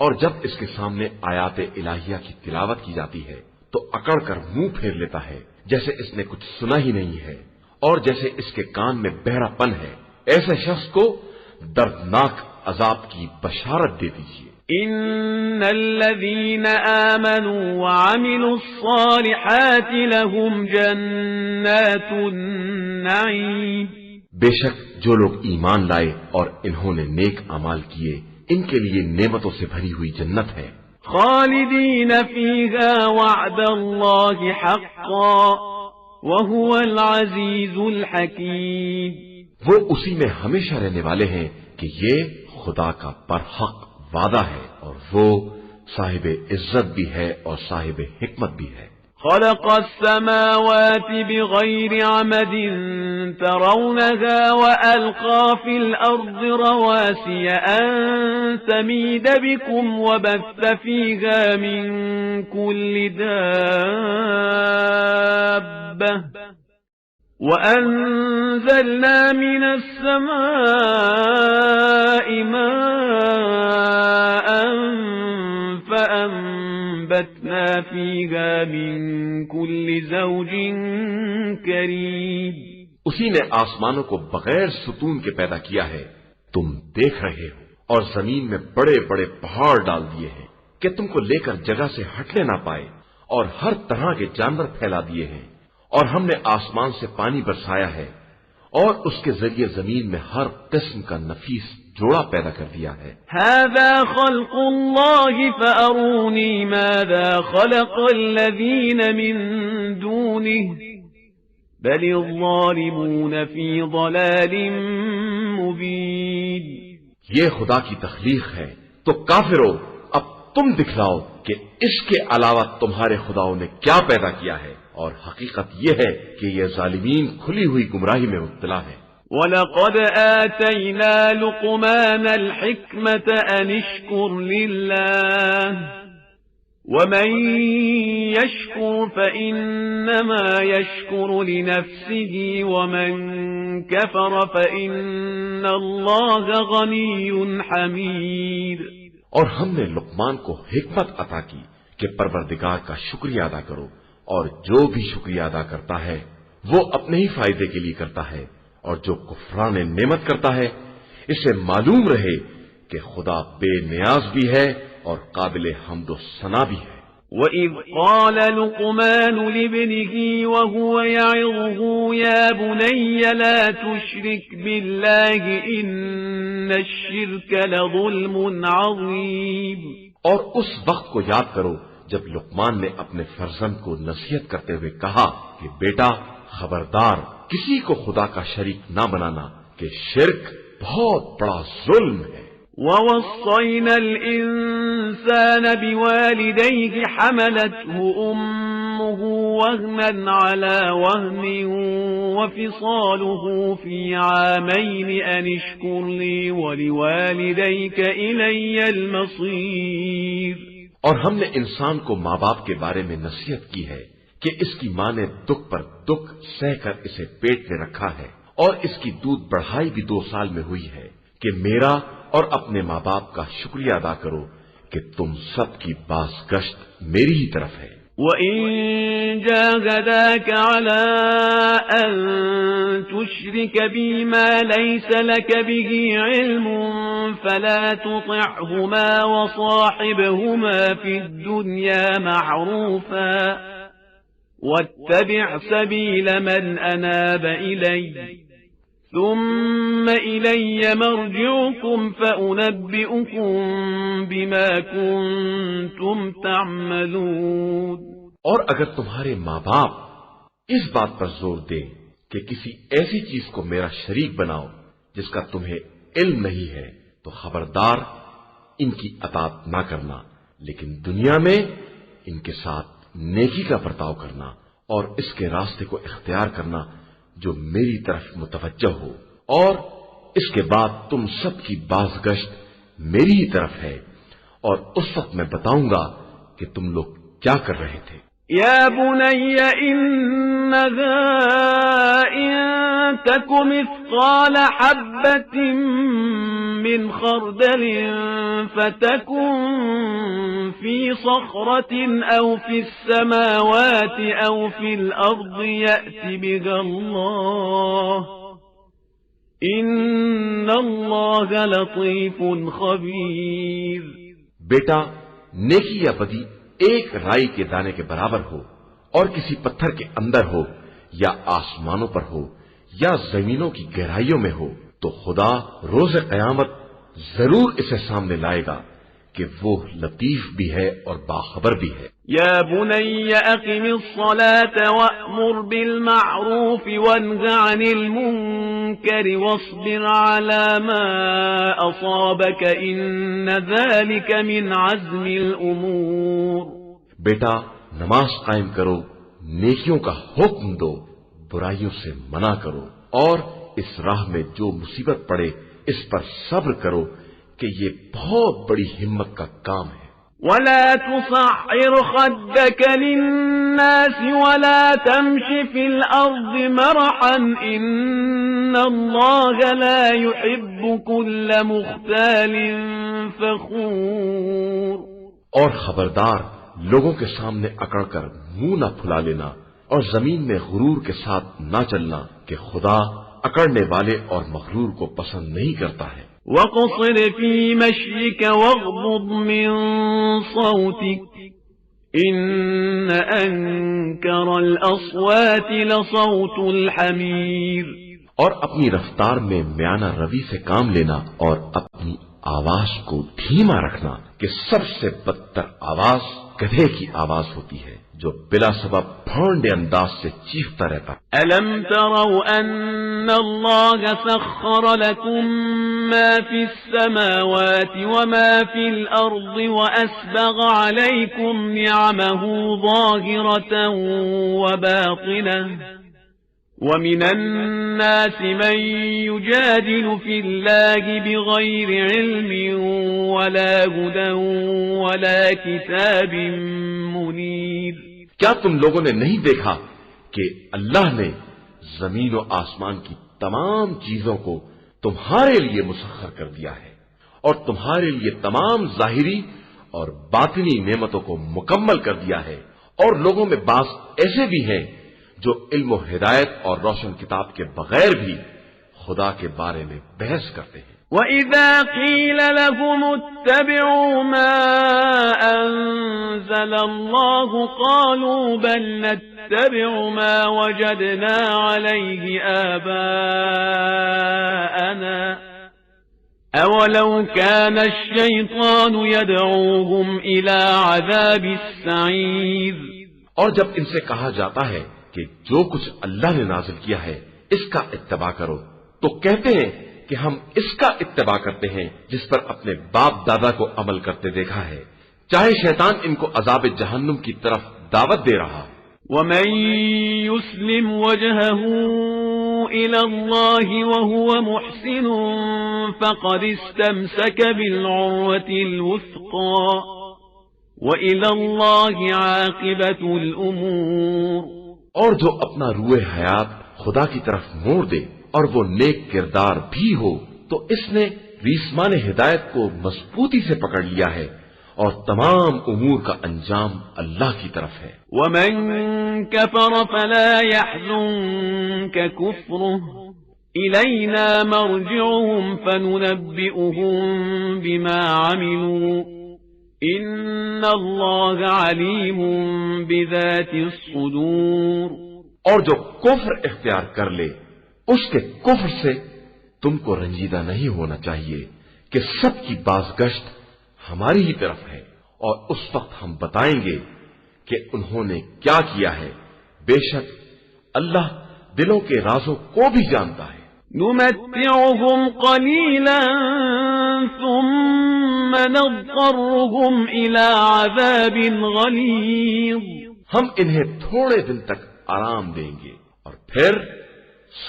اور جب اس کے سامنے آیات الہیہ کی تلاوت کی جاتی ہے تو اکڑ کر منہ پھیر لیتا ہے جیسے اس نے کچھ سنا ہی نہیں ہے اور جیسے اس کے کان میں بہرا پن ہے۔ ایسے شخص کو دردناک عذاب کی بشارت دے دیجیے۔
ان الذين آمنوا وعملوا الصالحات لهم جنات النعيم
بے شک جو لوگ ایمان لائے اور انہوں نے نیک اعمال کیے ان کے لیے نعمتوں سے بھری ہوئی جنت ہے،
خالدین فیہا وعد اللہ حقا وهو العزیز الحکیم
وہ اسی میں ہمیشہ رہنے والے ہیں کہ یہ خدا کا برحق وعدہ ہے اور وہ صاحب عزت بھی ہے اور صاحب حکمت بھی ہے۔
خلق السماوات بغير عمد ترونها وألقى في الأرض رواسي أن تميد بكم وبث فيها من كل دابة وأنزلنا من السماء ماء فأنبتنا فيها من كل زوج كريم
اسی نے آسمانوں کو بغیر ستون کے پیدا کیا ہے، تم دیکھ رہے ہو، اور زمین میں بڑے بڑے پہاڑ ڈال دیے ہیں کہ تم کو لے کر جگہ سے ہٹنے نہ پائے، اور ہر طرح کے جانور پھیلا دیے ہیں، اور ہم نے آسمان سے پانی برسایا ہے اور اس کے ذریعے زمین میں ہر قسم کا نفیس جوڑا پیدا کر دیا ہے۔
هذا خلق الله فأروني ماذا خلق الذين من دونه بل الظالمون في ضلال مبين
یہ خدا کی تخلیق ہے تو کافرو اب تم دکھلاؤ کہ اس کے علاوہ تمہارے خداؤں نے کیا پیدا کیا ہے، اور حقیقت یہ ہے کہ یہ ظالمین کھلی ہوئی گمراہی میں مبتلا ہے۔
وَلَقَدْ آتَيْنَا لُقْمَانَ الْحِكْمَةَ أَنِ اشْكُرْ لِلَّهِ وَمَنْ يَشْكُرْ فَإِنَّمَا يَشْكُرُ لِنَفْسِهِ وَمَنْ كَفَرَ فَإِنَّ اللَّهَ غَنِيٌّ حَمِيدٌ
اور ہم نے لقمان کو حکمت عطا کی کہ پروردگار کا شکریہ ادا کرو، اور جو بھی شکریہ ادا کرتا ہے وہ اپنے ہی فائدے کے لیے کرتا ہے، اور جو کفران نعمت کرتا ہے اسے معلوم رہے کہ خدا بے نیاز بھی ہے اور قابل حمد و ثنا بھی ہے۔
وَإِذْ قَالَ لُقْمَانُ لِابْنِهِ وَهُوَ يَعِظُهُ يَا بُنَيَّ لَا تُشْرِكْ بِاللَّهِ إِنَّ الشِّرْكَ لَظُلْمٌ عَظِيمٌ
اور اس وقت کو یاد کرو جب لقمان نے اپنے فرزند کو نصیحت کرتے ہوئے کہا کہ بیٹا خبردار کسی کو خدا کا شریک نہ بنانا کہ شرک بہت بڑا ظلم ہے۔
وَوَصَّيْنَا الْإِنسَانَ بِوَالِدَيْهِ حَمَلَتْهُ أُمُّهُ وَهْنًا عَلَى وَهْنٍ وَفِصَالُهُ فِي عَامَيْنِ أَنِ اشْكُرْ لِي وَلِوَالِدَيْكَ إِلَيَّ الْمَصِيرُ۔
اور ہم نے انسان کو ماں باپ کے بارے میں نصیحت کی ہے کہ اس کی ماں نے دکھ پر دکھ سہ کر اسے پیٹ میں رکھا ہے، اور اس کی دودھ بڑھائی بھی 2 سال میں ہوئی ہے، کہ میرا اور اپنے ماں باپ کا شکریہ ادا کرو کہ تم سب کی باز گشت میری ہی طرف ہے۔
وَإِن جَاهَدَاكَ عَلَىٰ أَن تُشْرِكَ بِي مَا لَيْسَ لَكَ بِهِ عِلْمٌ فَلَا تُطِعْهُمَا وَصَاحِبْهُمَا فِي الدُّنْيَا مَعْرُوفًا وَاتَّبِعْ سَبِيلَ مَنْ أَنَابَ إِلَيَّ ثُمَّ إِلَيَّ مَرْجِعُكُمْ فَأُنَبِّئُكُمْ بِمَا كُنتُمْ تَعْمَلُونَ۔
اور اگر تمہارے ماں باپ اس بات پر زور دیں کہ کسی ایسی چیز کو میرا شریک بناؤ جس کا تمہیں علم نہیں ہے، تو خبردار ان کی اطاعت نہ کرنا، لیکن دنیا میں ان کے ساتھ نیکی کا برتاؤ کرنا اور اس کے راستے کو اختیار کرنا جو میری طرف متوجہ ہو، اور اس کے بعد تم سب کی باز گشت میری ہی طرف ہے، اور اس وقت میں بتاؤں گا کہ تم لوگ کیا کر رہے تھے۔
یا بنی انہا ان تک مثقال حبۃ من خردل فتکن فی صخرۃ او فی السماوات او فی الارض یأت بها اللہ ان اللہ لطیف خبیر۔
بیٹا، نیکی یا بدی ایک رائی کے دانے کے برابر ہو، اور کسی پتھر کے اندر ہو یا آسمانوں پر ہو یا زمینوں کی گہرائیوں میں ہو، تو خدا روز قیامت ضرور اسے سامنے لائے گا کہ وہ لطیف بھی ہے اور باخبر بھی ہے۔
یا بنی اقم الصلاة وأمر بالمعروف وانہ عن المنکر واصبر على ما اصابك ان ذلك من عزم الامور۔
بیٹا، نماز قائم کرو، نیکیوں کا حکم دو، برائیوں سے منع کرو، اور اس راہ میں جو مصیبت پڑے اس پر صبر کرو کہ یہ بہت بڑی ہمت کا کام ہے۔
ولا تصعر خدك للناس ولا تمش في الأرض مرحا إن الله لا يحب كل مختال فخور۔
اور خبردار، لوگوں کے سامنے اکڑ کر منہ نہ پھلا لینا اور زمین میں غرور کے ساتھ نہ چلنا کہ خدا اکڑنے والے اور مغرور کو پسند نہیں کرتا ہے۔
وَقَصِرْ فِي مَشْيِكَ وَاغْضُضْ مِنْ صَوْتِكَ إِنَّ أَنكَرَ الْأَصْوَاتِ لَصَوْتُ الْحَمِيرِ۔
اور اپنی رفتار میں میانہ روی سے کام لینا اور اپنی آواز کو دھیما رکھنا کہ سب سے بدتر آواز گدھے کی آواز ہوتی ہے جو بلا سبب بھونڈے انداز سے چیختا رہتا۔
أَلَمْ تَرَوْا أَنَّ اللَّهَ سَخَّرَ لَكُم مَّا فِي السَّمَاوَاتِ وَمَا فِي الْأَرْضِ وَأَسْبَغَ عَلَيْكُمْ نِعَمَهُ ظَاهِرَةً وَبَاطِنَةً وَمِنَ النَّاسِ مَن يُجَادِلُ فِي اللَّهِ بِغَيْرِ عِلْمٍ وَلَا هُدًى وَلَا كِتَابٍ مُنِيرٍ۔
کیا تم لوگوں نے نہیں دیکھا کہ اللہ نے زمین و آسمان کی تمام چیزوں کو تمہارے لیے مسخر کر دیا ہے، اور تمہارے لیے تمام ظاہری اور باطنی نعمتوں کو مکمل کر دیا ہے، اور لوگوں میں بعض ایسے بھی ہیں جو علم و ہدایت اور روشن کتاب کے بغیر بھی خدا کے بارے میں بحث کرتے ہیں۔
وَإِذَا قِيلَ لَهُمُ اتَّبِعُوا مَا أَنزَلَ اللَّهُ قَالُوا بَلْ نَتَّبِعُ مَا وَجَدْنَا عَلَيْهِ آبَاءَنَا أَوَلَوْ كَانَ الشَّيْطَانُ يَدْعُوهُمْ إِلَى عَذَابِ السَّعِيرِ۔
اور جب ان سے کہا جاتا ہے کہ جو کچھ اللہ نے نازل کیا ہے اس کا اتباع کرو، تو کہتے ہیں کہ ہم اس کا اتباع کرتے ہیں جس پر اپنے باپ دادا کو عمل کرتے دیکھا ہے، چاہے شیطان ان کو عذاب جہنم کی طرف دعوت دے رہا۔
ومن يسلم وجهه إلى الله وهو محسن فقد استمسك بالعروة الوثقى وإلى الله عاقبة الأمور۔
اور جو اپنا روح حیات خدا کی طرف موڑ دے اور وہ نیک کردار بھی ہو تو اس نے ریسمان ہدایت کو مضبوطی سے پکڑ لیا ہے، اور تمام امور کا انجام اللہ کی طرف ہے۔
ومن كفر فلا يحزنك كفره إلينا مرجعهم فننبئهم بما عملوا إن الله عليم بذات الصدور۔
اور جو کفر اختیار کر لے اس کے کفر سے تم کو رنجیدہ نہیں ہونا چاہیے کہ سب کی بازگشت ہماری ہی طرف ہے، اور اس وقت ہم بتائیں گے کہ انہوں نے کیا کیا ہے، بے شک اللہ دلوں کے رازوں کو بھی جانتا ہے۔
نمتعهم قليلا ثم نضطرهم إلى عذاب غليظ۔
ہم انہیں تھوڑے دن تک آرام دیں گے اور پھر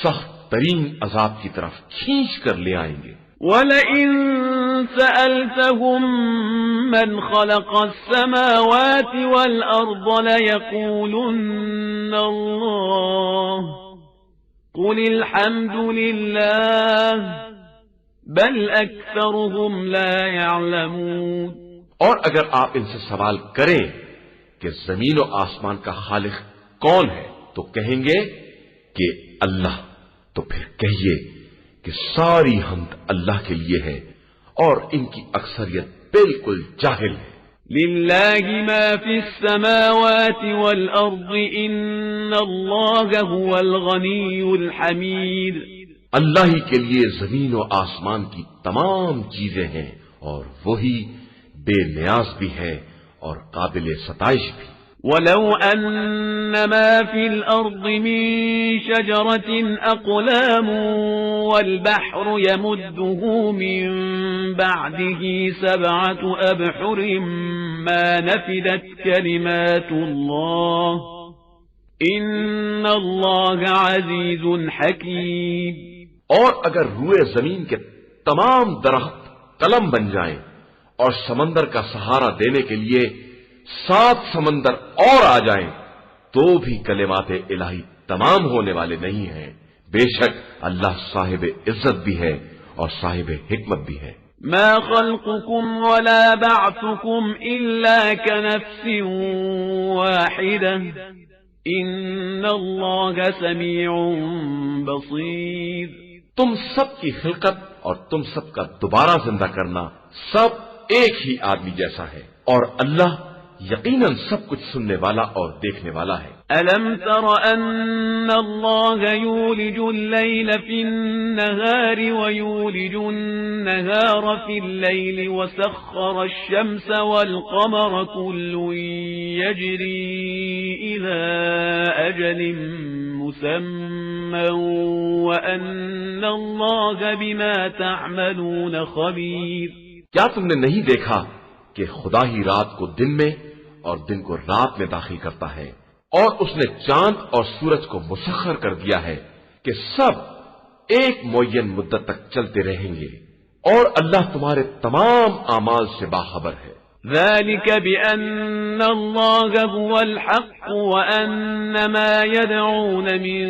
سخت ترین عذاب کی طرف کھینچ کر لے آئیں گے۔
وَلَئِن سَأَلْتَهُم مَّنْ خَلَقَ السَّمَاوَاتِ وَالْأَرْضَ لَيَقُولُنَّ اللَّهُ قُلِ الْحَمْدُ لِلَّهِ بَلْ أَكْثَرُهُمْ لَا يَعْلَمُونَ۔
اور اگر آپ ان سے سوال کریں کہ زمین و آسمان کا خالق کون ہے تو کہیں گے کہ اللہ، تو پھر کہیے کہ ساری حمد اللہ کے لیے ہے اور ان کی اکثریت بالکل جاہل ہے۔
للہ ما فی السماوات والارض ان اللہ هو الغنی الحمید۔
اللہ ہی کے لیے زمین و آسمان کی تمام چیزیں ہیں اور وہی بے نیاز بھی ہے اور قابل ستائش بھی۔
وَلَوْ أَنَّ مَا فِي الْأَرْضِ مِن شَجَرَةٍ أَقْلَامٌ وَالْبَحْرُ يَمُدُّهُ مِن بَعْدِهِ سَبْعَةُ أَبْحُرٍ مَا نَفِدَتْ كَلِمَاتُ اللَّهِ إِنَّ اللَّهَ عَزِيزٌ حَكِيمٌ۔
اور اگر روئے زمین کے تمام درخت قلم بن جائیں اور سمندر کا سہارا دینے کے لیے 7 سمندر اور آ جائیں تو بھی کلمات الہی تمام ہونے والے نہیں ہیں، بے شک اللہ صاحب عزت بھی ہے اور صاحب حکمت بھی ہے۔
ما خلقكم ولا بعثكم إلا كنفس واحدة إن الله سميع بصير۔
تم سب کی خلقت اور تم سب کا دوبارہ زندہ کرنا سب ایک ہی آدمی جیسا ہے، اور اللہ یقیناً سب کچھ سننے والا اور دیکھنے والا ہے۔
أَلَمْ تَرَ أَنَّ اللَّهَ يُولِجُ اللَّيْلَ فِي النَّهَارِ وَيُولِجُ النَّهَارَ فِي اللَّيْلِ وَسَخَّرَ الشَّمْسَ وَالْقَمَرَ كُلٌّ يَجْرِي إِلَى أَجَلٍ مُّسَمًّى وَأَنَّ اللَّهَ بِمَا تَعْمَلُونَ خَبِيرٌ۔
کیا تم نے نہیں دیکھا کہ خدا ہی رات کو دن میں اور دن کو رات میں داخل کرتا ہے، اور اس نے چاند اور سورج کو مسخر کر دیا ہے کہ سب ایک معین مدت تک چلتے رہیں گے، اور اللہ تمہارے تمام اعمال سے باخبر ہے۔
ذلك بأن الله هو الحق وأن ما يدعون من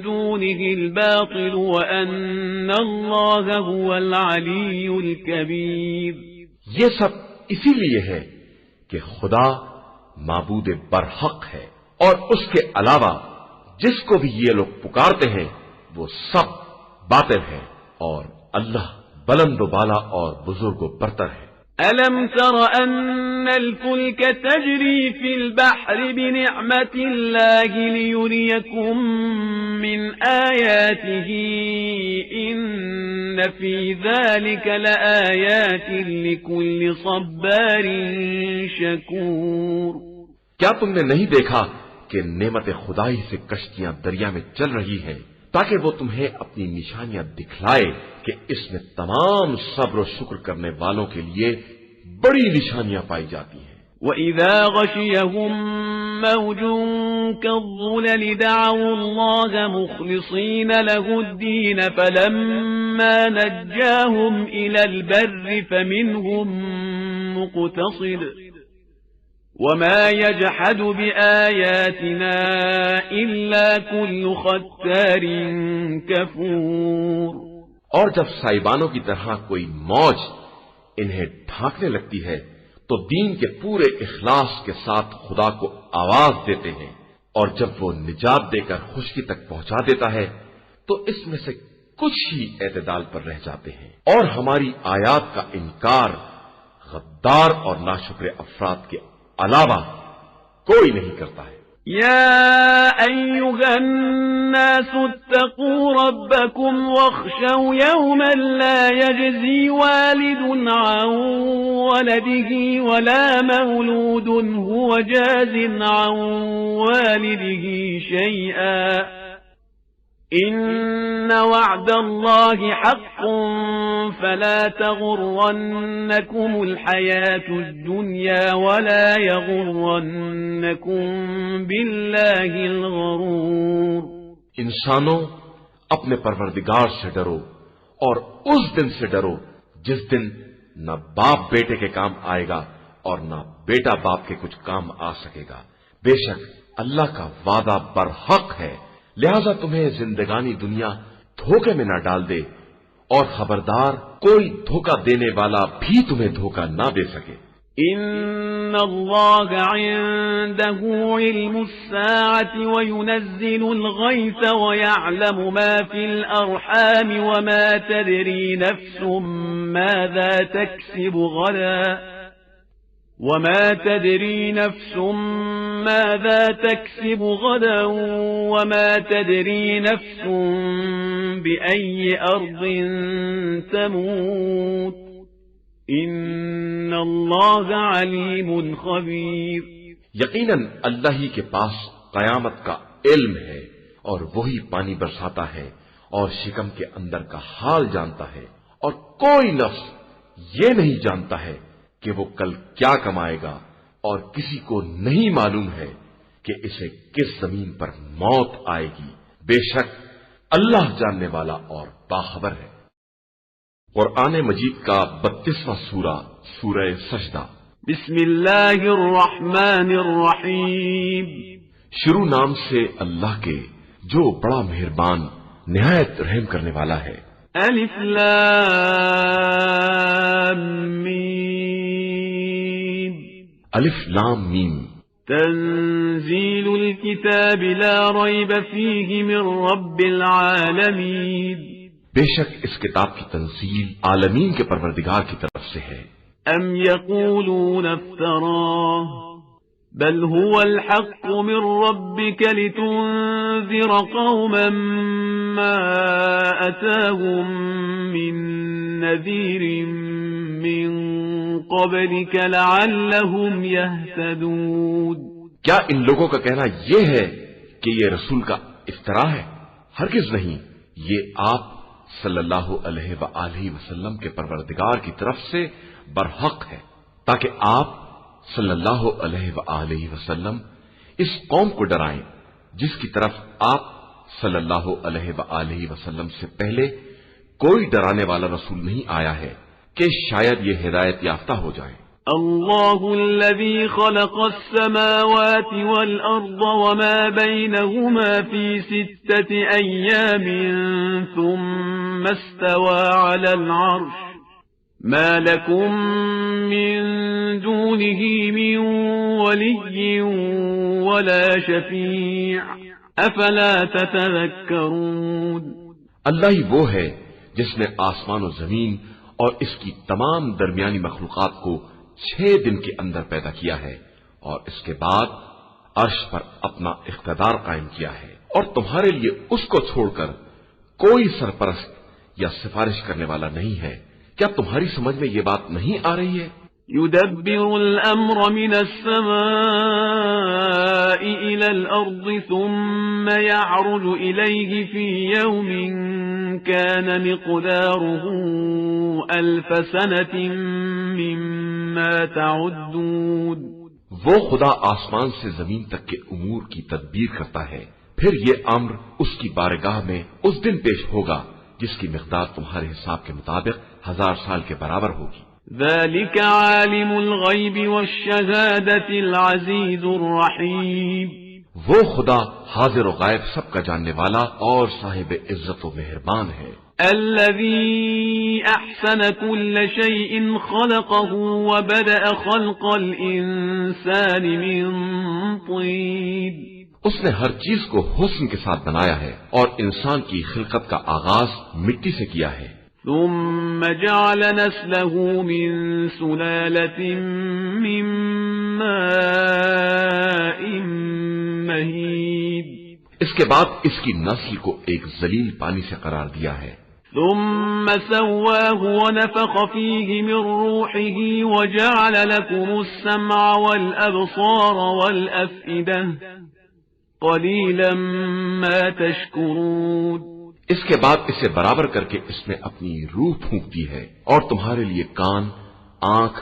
دونه الباطل وأن الله هو العلي الكبير۔
یہ سب اسی لیے ہے کہ خدا معبود برحق ہے، اور اس کے علاوہ جس کو بھی یہ لوگ پکارتے ہیں وہ سب باطل ہے، اور اللہ بلند و بالا اور بزرگ و برتر ہے۔
أَلَمْ تَرَ أَنَّ الْفُلْكَ تَجْرِي فِي الْبَحْرِ بِنِعْمَةِ اللَّهِ لِيُرِيَكُم مِّنْ آيَاتِهِ إِنَّ فِي ذَلِكَ لَآيَاتٍ لِكُلِّ صَبَّارٍ شَكُورٍ۔
کیا تم نے نہیں دیکھا کہ نعمت خدائی سے کشتیاں دریا میں چل رہی ہیں تاکہ وہ تمہیں اپنی نشانیاں دکھلائے کہ اس میں تمام صبر و شکر کرنے والوں کے لیے بڑی نشانیاں پائی جاتی ہیں۔
وَإِذَا غَشِيَهُم مَّوْجٌ كَالظُّلَلِ دَعَوُا اللَّهَ مُخْلِصِينَ لَهُ الدِّينَ فَلَمَّا نَجَّاهُمْ إِلَى الْبَرِّ فَمِنْهُم مُّقْتَصِدٌ وَمَا يَجْحَدُ بِآيَاتِنَا إِلَّا كُلُّ خَتَّارٍ كَفُورٍ۔
اور جب سائبانوں کی طرح کوئی موج انہیں ڈھانکنے لگتی ہے تو دین کے پورے اخلاص کے ساتھ خدا کو آواز دیتے ہیں، اور جب وہ نجات دے کر خشکی تک پہنچا دیتا ہے تو اس میں سے کچھ ہی اعتدال پر رہ جاتے ہیں، اور ہماری آیات کا انکار غدار اور ناشکر افراد کے علاوہ کوئی نہیں کرتا ہے۔
يا أيها الناس اتقوا ربكم واخشوا يوما لا يجزي والد عن ولده ولا مولود هو جاز عن والده شيئا إن وعد الله حق فلا تغرنكم الحياة الدنيا ولا يغرنكم بالله الغرور۔
انسانوں، اپنے پروردگار سے ڈرو اور اس دن سے ڈرو جس دن نہ باپ بیٹے کے کام آئے گا اور نہ بیٹا باپ کے کچھ کام آ سکے گا۔ بے شک اللہ کا وعدہ برحق ہے، لہذا تمہیں زندگانی دنیا دھوکے میں نہ ڈال دے، اور خبردار کوئی دھوکہ دینے والا بھی تمہیں دھوکہ نہ دے سکے۔
ان اللہ عنده علم الساعة وينزل الغيث ويعلم ما في الارحام وما تدري نفس ماذا تكسب غدا وما تدري نفس ماذا تكسب غدا وما تدري نفس بأي أرض تموت إن الله عليم خبير۔
یقیناً اللہ ہی کے پاس قیامت کا علم ہے، اور وہی پانی برساتا ہے اور شکم کے اندر کا حال جانتا ہے، اور کوئی نفس یہ نہیں جانتا ہے کہ وہ کل کیا کمائے گا، اور کسی کو نہیں معلوم ہے کہ اسے کس زمین پر موت آئے گی۔ بے شک اللہ جاننے والا اور باخبر ہے۔ قرآن مجید کا 32واں سورہ، سورہ سجدہ۔
بسم اللہ الرحمن الرحیم۔
شروع نام سے اللہ کے جو بڑا مہربان نہایت رحم کرنے والا ہے۔
الف لام میم۔
الف لام میم۔
تنزیل الكتاب لا ریب فیہ من رب العالمین۔
بے شک اس کتاب کی تنزیل عالمین کے پروردگار کی طرف سے ہے۔
ام یقولون افتراہ بل هو الحق من ربك لتنذر قوما ما أتاهم من نذير من قبلك لعلهم يهتدون۔
کیا ان لوگوں کا کہنا یہ ہے کہ یہ رسول کا افتراء ہے؟ ہرگز نہیں، یہ آپ صلی اللہ علیہ وآلہ وسلم کے پروردگار کی طرف سے برحق ہے، تاکہ آپ صلی اللہ علیہ وآلہ وسلم اس قوم کو ڈرائیں جس کی طرف آپ صلی اللہ علیہ وآلہ وسلم سے پہلے کوئی ڈرانے والا رسول نہیں آیا ہے کہ شاید یہ ہدایت یافتہ ہو جائیں۔
اللہ الذي خلق السماوات والأرض وما بينهما في 6 أيام ثم استوى على العرش ما لكم من دونه من ولي ولا شفيع أفلا تتذكرون۔
اللہ ہی وہ ہے جس نے آسمان و زمین اور اس کی تمام درمیانی مخلوقات کو 6 دن کے اندر پیدا کیا ہے، اور اس کے بعد عرش پر اپنا اقتدار قائم کیا ہے، اور تمہارے لیے اس کو چھوڑ کر کوئی سرپرست یا سفارش کرنے والا نہیں ہے۔ کیا تمہاری سمجھ میں یہ بات نہیں آ رہی ہے؟
يدبر الأمر من السماء إلى الأرض ثم يعرج إليه في يوم كان مقداره 1000 سنة مما تعدون.
وہ خدا آسمان سے زمین تک کے امور کی تدبیر کرتا ہے، پھر یہ امر اس کی بارگاہ میں اس دن پیش ہوگا جس کی مقدار تمہارے حساب کے مطابق 1000 سال کے برابر ہوگی.
ذلك عالم الغیب والشہادة العزیز الرحیم.
وہ خدا حاضر و غائب سب کا جاننے والا اور صاحب عزت و مہربان ہے.
الذي احسن كل شيء خلقه وبدأ خلق الانسان من طين.
اس نے ہر چیز کو حسن کے ساتھ بنایا ہے اور انسان کی خلقت کا آغاز مٹی سے کیا ہے.
ثم جعل نسله من سلالة من ماء مهين.
اس کے بعد اس کی نسل کو ایک ذلیل پانی سے قرار دیا ہے.
ثم سواه ونفخ فيه من روحه وجعل لكم السمع والأبصار والأفئدة قليلا ما تشكرون.
اس کے بعد اسے برابر کر کے اس میں اپنی روح پھونک دی ہے اور تمہارے لیے کان، آنکھ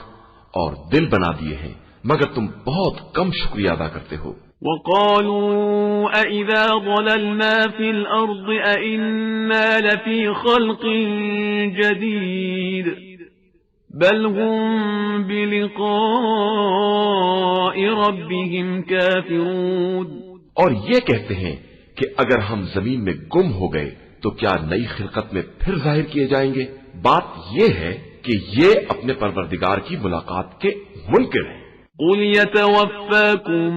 اور دل بنا دیے ہیں، مگر تم بہت کم شکریہ ادا کرتے ہو.
وقالوا أَإِذَا ضَلَلْنَا فِي الْأَرْضِ أَإِنَّا لَفِي خَلْقٍ جَدِيدٍ بَلْ هُمْ بِلِقَاءِ رَبِّهِمْ كَافِرُونَ.
اور یہ کہتے ہیں کہ اگر ہم زمین میں گم ہو گئے تو کیا نئی خلقت میں پھر ظاہر کیے جائیں گے؟ بات یہ ہے کہ یہ اپنے پروردگار کی ملاقات کے منکر ہیں.
قُلْ يَتَوَفَّاكُمْ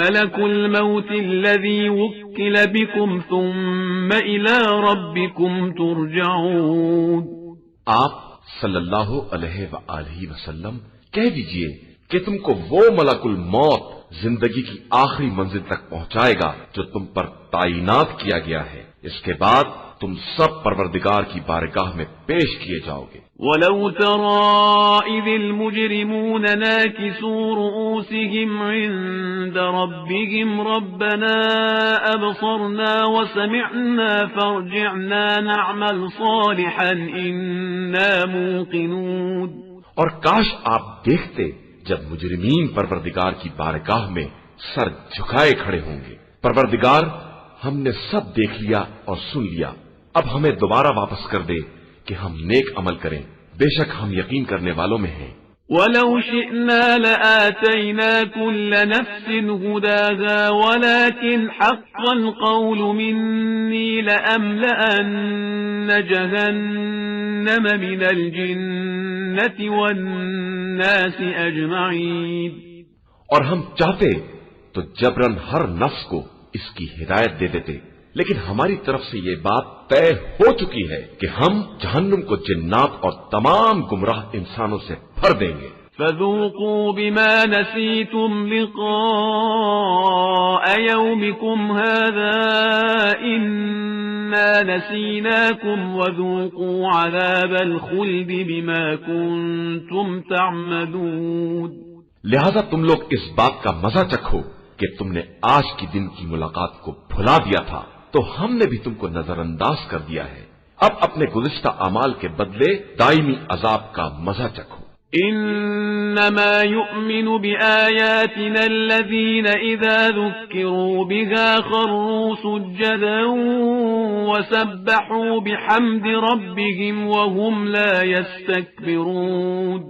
مَلَكُ الْمَوْتِ الَّذِي وُكِّلَ بِكُمْ ثُمَّ إِلَى رَبِّكُمْ تُرْجَعُونَ.
آپ صلی اللہ علیہ وآلہ وسلم کہہ دیجئے کہ تم کو وہ ملک الموت زندگی کی آخری منزل تک پہنچائے گا جو تم پر تعینات کیا گیا ہے. اس کے بعد تم سب پروردگار کی بارگاہ میں پیش کیے جاؤ گے.
وَلَوْ تَرَىٰ إِذِ الْمُجْرِمُونَ نَاكِسُو رُءُوسِهِمْ عِندَ رَبِّهِمْ رَبَّنَا أَبْصَرْنَا وَسَمِعْنَا فَارْجِعْنَا نَعْمَلْ صَالِحًا إِنَّا مُوقِنُونَ.
اور کاش آپ دیکھتے جب مجرمین پروردگار کی بارگاہ میں سر جھکائے کھڑے ہوں گے، پروردگار ہم نے سب دیکھ لیا اور سن لیا، اب ہمیں دوبارہ واپس کر دے کہ ہم نیک عمل کریں، بے شک ہم یقین کرنے والوں میں ہیں.
وَلَوْ شِئْنَا لَآتَيْنَا كُلَّ نَفْسٍ هُدَاهَا وَلَكِنْ حَقَّ الْقَوْلُ مِنِّي لَأَمْلَأَنَّ جَهَنَّمَ مِنَ الْجِنَّةِ وَالنَّاسِ أَجْمَعِينَ.
اور ہم چاہتے تو جبرن ہر نفس کو اس کی ہدایت دے دیتے، لیکن ہماری طرف سے یہ بات طے ہو چکی ہے کہ ہم جہنم کو جنات اور تمام گمراہ انسانوں سے بھر دیں گے.
فَذُوقُوا بِمَا نَسِيتُمْ لِقَاءَ يَوْمِكُمْ هَذَا إِنَّا نَسِينَاكُمْ وَذُوقُوا عَذَابَ الْخُلْدِ بِمَا كُنتُمْ تَعْمَلُونَ.
لہذا تم لوگ اس بات کا مزہ چکھو کہ تم نے آج کی دن کی ملاقات کو بھلا دیا تھا تو ہم نے بھی تم کو نظر انداز کر دیا ہے. اب اپنے گزشتہ اعمال کے بدلے دائمی عذاب کا مزہ چکھو.
انما يؤمن بآياتنا الذين اذا ذكروا بها خروا سجدا وسبحوا بحمد ربهم وهم لا يستكبرون.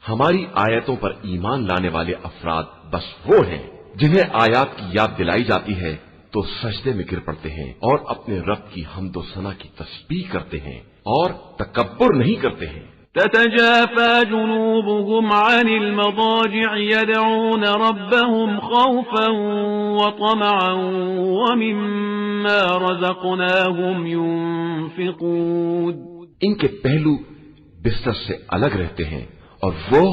ہماری آیتوں پر ایمان لانے والے افراد بس وہ ہیں جنہیں آیات کی یاد دلائی جاتی ہے تو سجدے میں گر پڑتے ہیں اور اپنے رب کی حمد و ثنا کی تسبیح کرتے ہیں اور تکبر نہیں کرتے ہیں.
تتجافى جنوبهم عن المضاجع يدعون ربهم خوفا وطمعا ومما رزقناهم ينفقون.
ان کے پہلو بستر سے الگ رہتے ہیں اور وہ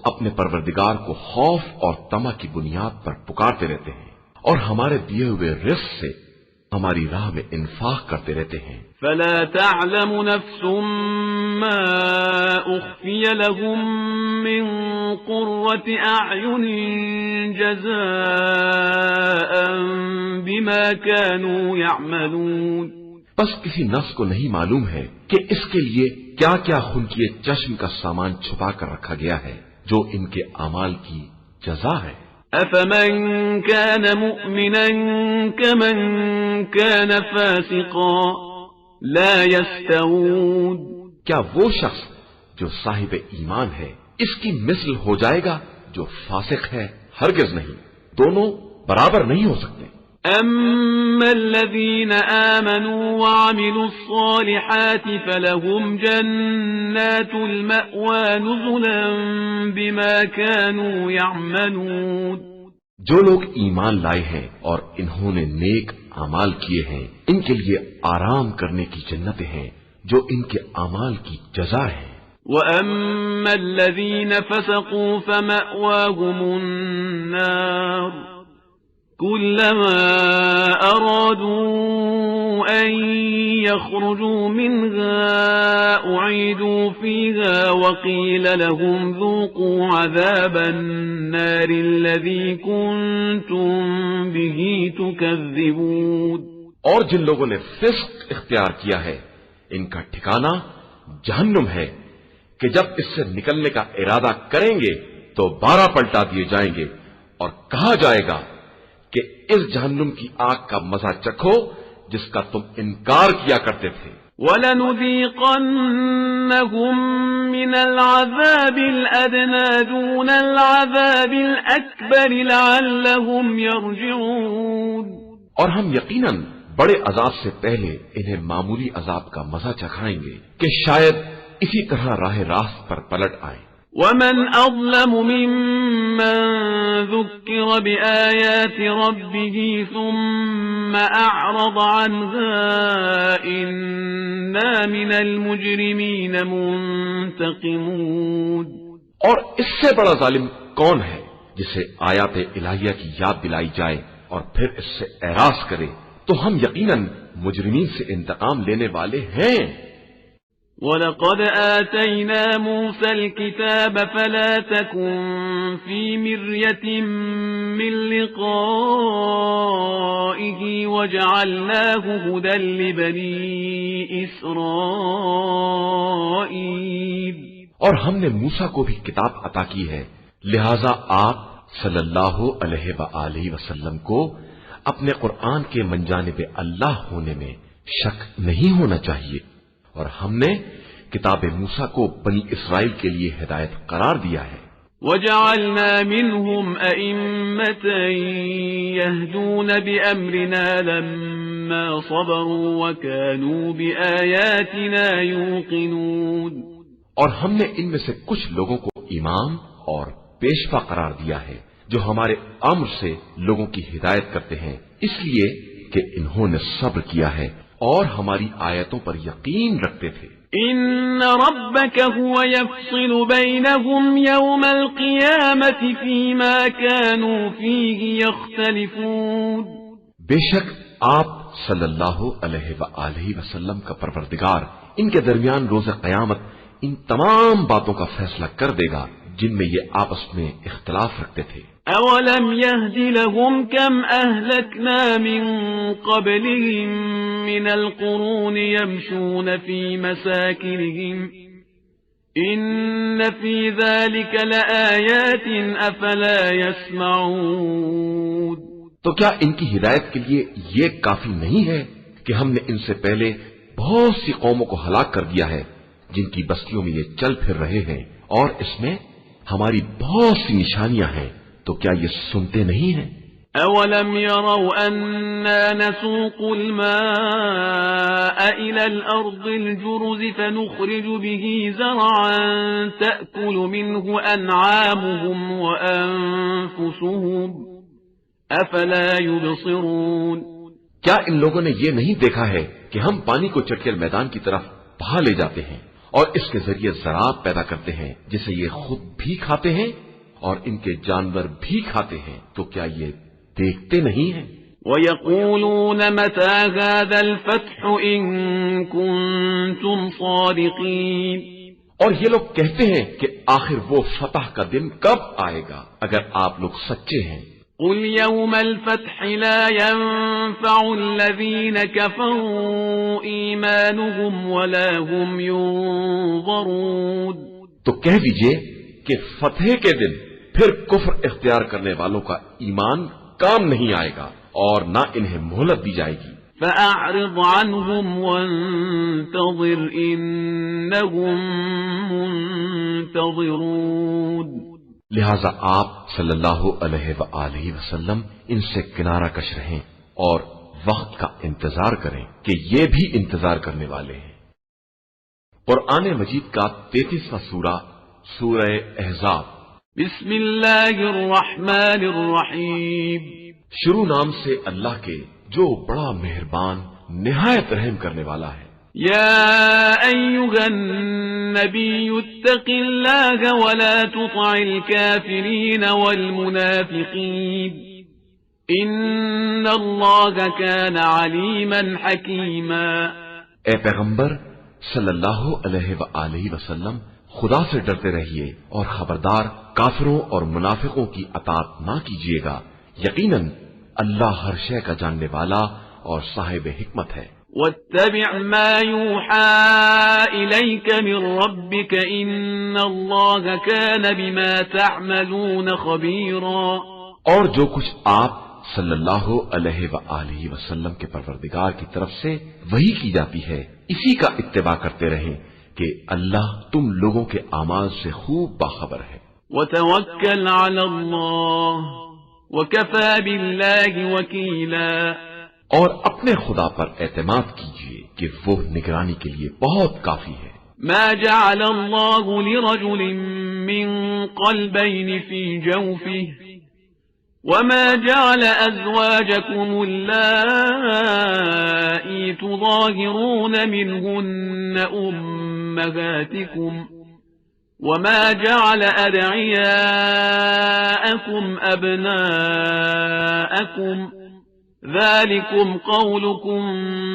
اپنے پروردگار کو خوف اور طمع کی بنیاد پر پکارتے رہتے ہیں اور ہمارے دیے ہوئے رزق سے ہماری راہ میں انفاق کرتے رہتے ہیں۔
فلا تعلم نفس ما اخفی لهم من قرة اعین جزاء بما كانوا يعملون۔
بس کسی نفس کو نہیں معلوم ہے کہ اس کے لیے کیا کیا خنکیے چشم کا سامان چھپا کر رکھا گیا ہے جو ان کے اعمال کی جزا ہے۔
افمن كان مؤمنا كمن كان فاسقا لا يستوون۔
کیا وہ شخص جو صاحب ایمان ہے اس کی مثل ہو جائے گا جو فاسق ہے؟ ہرگز نہیں، دونوں برابر نہیں ہو سکتے۔
اما الذين آمنوا وعملوا الصالحات فلهم جنات المأوى نزلا بما كانوا يعملون۔
جو لوگ ایمان لائے ہیں اور انہوں نے نیک اعمال کیے ہیں ان کے لیے آرام کرنے کی جنتیں ہیں جو ان کے اعمال کی جزا ہے۔
وَأَمَّا الَّذِينَ فَسَقُوا فَمَأْوَاهُمُ النَّارُ كُلَّمَا أَرَادُوا أَن يَخْرُجُوا مِنْهَا أُعِيدُوا فِيهَا وَقِيلَ لَهُمْ ذُوقُوا عَذَابَ النَّارِ الَّذِي كُنتُم بِهِ تُكَذِّبُونَ۔
اور جن لوگوں نے فسق اختیار کیا ہے ان کا ٹھکانہ جہنم ہے کہ جب اس سے نکلنے کا ارادہ کریں گے تو 12 پلٹا دیے جائیں گے اور کہا جائے گا کہ اس جہنم کی آگ کا مزہ چکھو جس کا تم انکار کیا کرتے تھے۔
وَلَنُذِيقَنَّهُم مِّنَ الْعَذَابِ الْأَدْنَىٰ دُونَ الْعَذَابِ الْأَكْبَرِ لَعَلَّهُمْ يَرْجِعُونَ۔
اور ہم یقیناً بڑے عذاب سے پہلے انہیں معمولی عذاب کا مزہ چکھائیں گے کہ شاید اسی طرح راہ راست پر پلٹ آئیں۔
وَمَنْ أَظْلَمُ مِمَّن ذُكِّرَ بِآيَاتِ رَبِّهِ ثُمَّ أَعْرَضَ عَنْهَا إِنَّا مِنَ الْمُجْرِمِينَ مُنْتَقِمُونَ۔
اور اس سے بڑا ظالم کون ہے جسے آیات الہیہ کی یاد دلائی جائے اور پھر اس سے اعراض کرے؟ تو ہم یقیناً مجرمین سے انتقام لینے والے ہیں۔
وَلَقَدْ آتَيْنَا مُوسَى الْكِتَابَ فَلَا تَكُنْ فِي مِرْيَةٍ مِّن لِقَائِهِ وَجَعَلْنَاهُ هُدًى لِبَنِي إِسْرَائِيلَ۔
اور ہم نے موسیٰ کو بھی کتاب عطا کی ہے، لہذا آپ صلی اللہ علیہ وآلہ وسلم کو اپنے قرآن کے منجانب اللہ ہونے میں شک نہیں ہونا چاہیے۔ اور ہم نے کتاب موسیٰ کو بنی اسرائیل کے لیے ہدایت قرار دیا ہے۔
وَجَعَلْنَا مِنْهُمْ أَئِمَّةً يَهْدُونَ بِأَمْرِنَا لَمَّا صَبَرُوا وَكَانُوا بِآيَاتِنَا يُوقِنُونَ۔
اور ہم نے ان میں سے کچھ لوگوں کو امام اور پیشوا قرار دیا ہے جو ہمارے امر سے لوگوں کی ہدایت کرتے ہیں، اس لیے کہ انہوں نے صبر کیا ہے اور ہماری آیتوں پر یقین رکھتے تھے۔
ان ربك هو يفصل بينهم يوم القيامة فيما كانوا فيه يختلفون۔
بے شک آپ صلی اللہ علیہ وآلہ وسلم کا پروردگار ان کے درمیان روز قیامت ان تمام باتوں کا فیصلہ کر دے گا جن میں یہ آپس میں اختلاف رکھتے تھے۔
اولم يهد لهم كم اهلكنا من قبلهم من القرون يمشون في مساكنهم ان في ذلك لآيات افلا يسمعون۔
تو کیا ان کی ہدایت کے لیے یہ کافی نہیں ہے کہ ہم نے ان سے پہلے بہت سی قوموں کو ہلاک کر دیا ہے جن کی بستیوں میں یہ چل پھر رہے ہیں، اور اس میں ہماری بہت سی نشانیاں ہیں، تو کیا یہ سنتے نہیں ہیں؟
اولم يروا اننا نسوق الماء الى الارض الجرز فنخرج به زرعا تأكل منه انعامهم وانفسهم افلا يبصرون۔
کیا ان لوگوں نے یہ نہیں دیکھا ہے کہ ہم پانی کو چٹکل میدان کی طرف بہا لے جاتے ہیں اور اس کے ذریعے زراعت پیدا کرتے ہیں جسے یہ خود بھی کھاتے ہیں اور ان کے جانور بھی کھاتے ہیں، تو کیا یہ دیکھتے نہیں ہیں؟
وَيَقُولُونَ مَتَى هَذَا الْفَتْحُ إِن كُنتُمْ صَادِقِينَ
اور یہ لوگ کہتے ہیں کہ آخر وہ فتح کا دن کب آئے گا اگر آپ لوگ سچے ہیں۔
قُلْ يَوْمَ الْفَتْحِ لَا يَنفَعُ الَّذِينَ كَفَرُوا إِيمَانُهُمْ وَلَا هُمْ يُنظَرُونَ
تو کہہ دیجئے کہ فتح کے دن پھر کفر اختیار کرنے والوں کا ایمان کام نہیں آئے گا اور نہ انہیں مہلت دی جائے گی۔
فَأَعْرِضْ عَنْهُمْ وَانتَظِرْ إِنَّهُمْ مُنتَظِرُونَ
لہذا آپ صلی اللہ علیہ وآلہ وسلم ان سے کنارہ کش رہیں اور وقت کا انتظار کریں کہ یہ بھی انتظار کرنے والے ہیں۔ قرآن مجید کا 33واں سورہ سورہ احزاب۔
بسم اللہ الرحمن الرحیم۔
شروع نام سے اللہ کے جو بڑا مہربان نہایت رحم کرنے والا ہے۔
یا ایھا النبی اتق اللہ ولا تطع الکافرین والمنافقین ان اللہ کان علیما حکیما۔
اے پیغمبر صلی اللہ علیہ وآلہ وسلم خدا سے ڈرتے رہیے اور خبردار کافروں اور منافقوں کی اطاعت نہ کیجیے گا، یقیناً اللہ ہر شے کا جاننے والا اور صاحب حکمت ہے۔
واتبع ما يوحى إليك من ربك إن الله كان بما تعملون خبيرا۔
اور جو کچھ آپ صلی اللہ علیہ وآلہ وسلم کے پروردگار کی طرف سے وحی کی جاتی ہے اسی کا اتباع کرتے رہیں کہ اللہ تم لوگوں کے اعمال سے خوب باخبر ہے۔
وتوکل علی اللہ وکفی باللہ وکیلا۔
اور اپنے خدا پر اعتماد کیجیے کہ وہ نگرانی کے لیے بہت کافی ہے۔
ما جعل اللہ لرجل من قلبین فی جوفه وما جعل ازواجکم اللائی تظاہرون منہن امہاتکم وما جعل ادعیاءکم ابناءکم ذلكم قولكم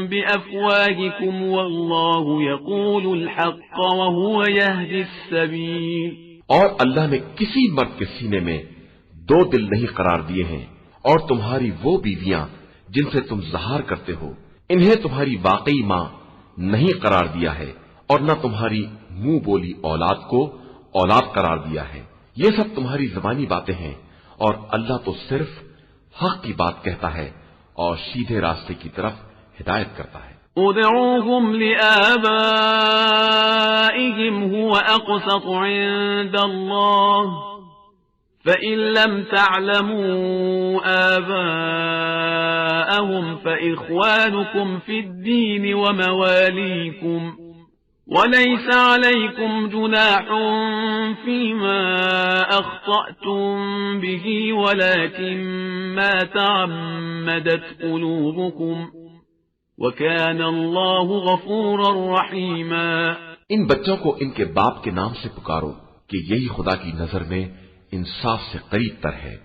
بأفواهكم والله يقول الحق وهو يهدي السبيل۔
اور اللہ نے کسی مرد کے سینے میں دو دل نہیں قرار دیے ہیں، اور تمہاری وہ بیویاں جن سے تم ظہار کرتے ہو انہیں تمہاری واقعی ماں نہیں قرار دیا ہے، اور نہ تمہاری منہ بولی اولاد کو اولاد قرار دیا ہے۔ یہ سب تمہاری زبانی باتیں ہیں، اور اللہ تو صرف حق کی بات کہتا ہے اور سیدھے راستے کی طرف ہدایت کرتا ہے۔
ادعوهم لآبائهم هو أقسط عند الله فإن لم تعلموا آباءهم فإخوانكم في الدين ومواليكم وليس عليكم جناح فيما أخطأتم به ولكن ما تعمدت قلوبكم وكان الله غفورا رحيما۔
ان بچوں کو ان کے باپ کے نام سے پکارو کہ یہی خدا کی نظر میں انصاف سے قریب تر ہے،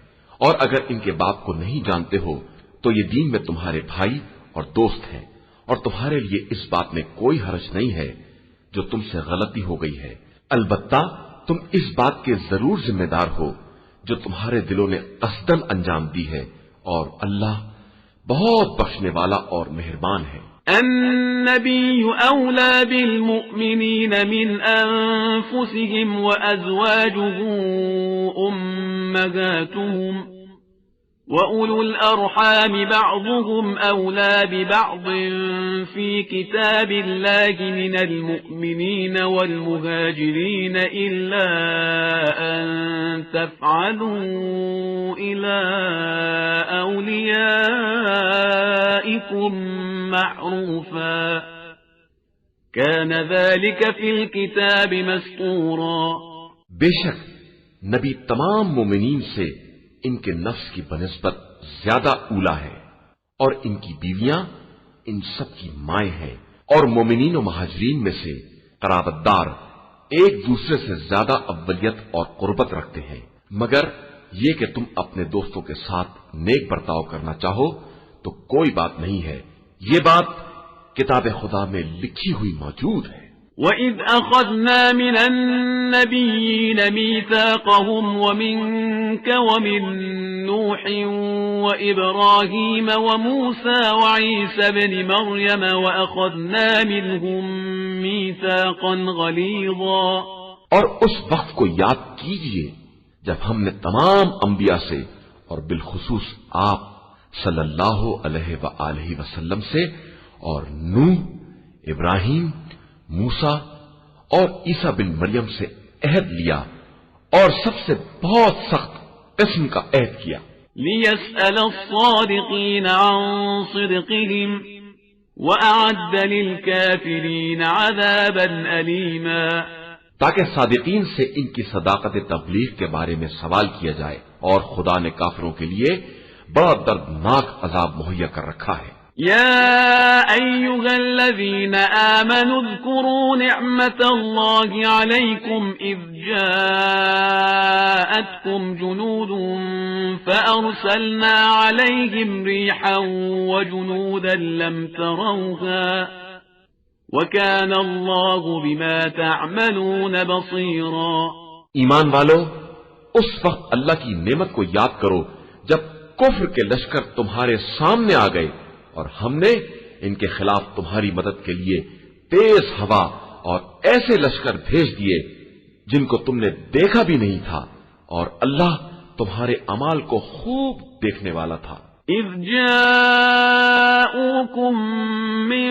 اور اگر ان کے باپ کو نہیں جانتے ہو تو یہ دین میں تمہارے بھائی اور دوست ہیں، اور تمہارے لیے اس بات میں کوئی حرج نہیں ہے جو تم سے غلطی ہو گئی ہے، البتہ تم اس بات کے ضرور ذمہ دار ہو جو تمہارے دلوں نے قصدن انجام دی ہے، اور اللہ بہت بخشنے والا اور مہربان ہے۔
النبي أولى بالمؤمنين من أنفسهم وأزواجه أمهاتهم وأولو الأرحام بعضهم أولى ببعض في كتاب الله من المؤمنين والمهاجرين إلا أن تفعلوا إلى أوليائكم معروفا كان ذلك في الكتاب مسطورا۔
بے شک نبی تمام مومنین سے ان کے نفس کی بنسبت زیادہ اولا ہے، اور ان کی بیویاں ان سب کی مائیں ہیں، اور مومنین و مہاجرین میں سے قرابت دار ایک دوسرے سے زیادہ اولیت اور قربت رکھتے ہیں، مگر یہ کہ تم اپنے دوستوں کے ساتھ نیک برتاؤ کرنا چاہو تو تو کوئی بات نہیں ہے، یہ بات کتاب خدا میں لکھی ہوئی موجود ہے۔
وَإِذْ أَخَذْنَا مِنَ النَّبِيِّينَ مِيثَاقَهُمْ وَمِنكَ وَمِن نُوحٍ وَإِبْرَاهِيمَ وَمُوسَى وَعِيسَى ابْنِ مَرْيَمَ وَأَخَذْنَا مِنْهُم مِيثَاقًا غَلِيظًا۔
اور اس وقت کو یاد کیجئے جب ہم نے تمام انبیاء سے اور بالخصوص آپ صلی اللہ علیہ وآلہ وسلم سے اور نوح، ابراہیم، موسیٰ اور عیسیٰ بن مریم سے عہد لیا اور سب سے بہت سخت قسم کا عہد کیا۔
لِيَسْأَلَ الصَّادِقِينَ عَن صِدْقِهِمْ وَأَعَدَّ لِلْكَافِرِينَ عَذَابًا أَلِيمًا،
تاکہ صادقین سے ان کی صداقت تبلیغ کے بارے میں سوال کیا جائے، اور خدا نے کافروں کے لیے بڑا دردناک عذاب مہیا کر رکھا ہے۔
يا أيها الذين آمنوا اذكروا نعمة الله عليكم إذ جاءتكم جنود فأرسلنا عليهم ريحا وجنودا لم تروها وكان الله بما تعملون بصيرا۔
ایمان والو، اس وقت اللہ کی نعمت کو یاد کرو جب کفر کے لشکر تمہارے سامنے آ گئے اور ہم نے ان کے خلاف تمہاری مدد کے لیے تیز ہوا اور ایسے لشکر بھیج دیے جن کو تم نے دیکھا بھی نہیں تھا، اور اللہ تمہارے اعمال کو خوب دیکھنے والا تھا۔
اذ جاءوكم من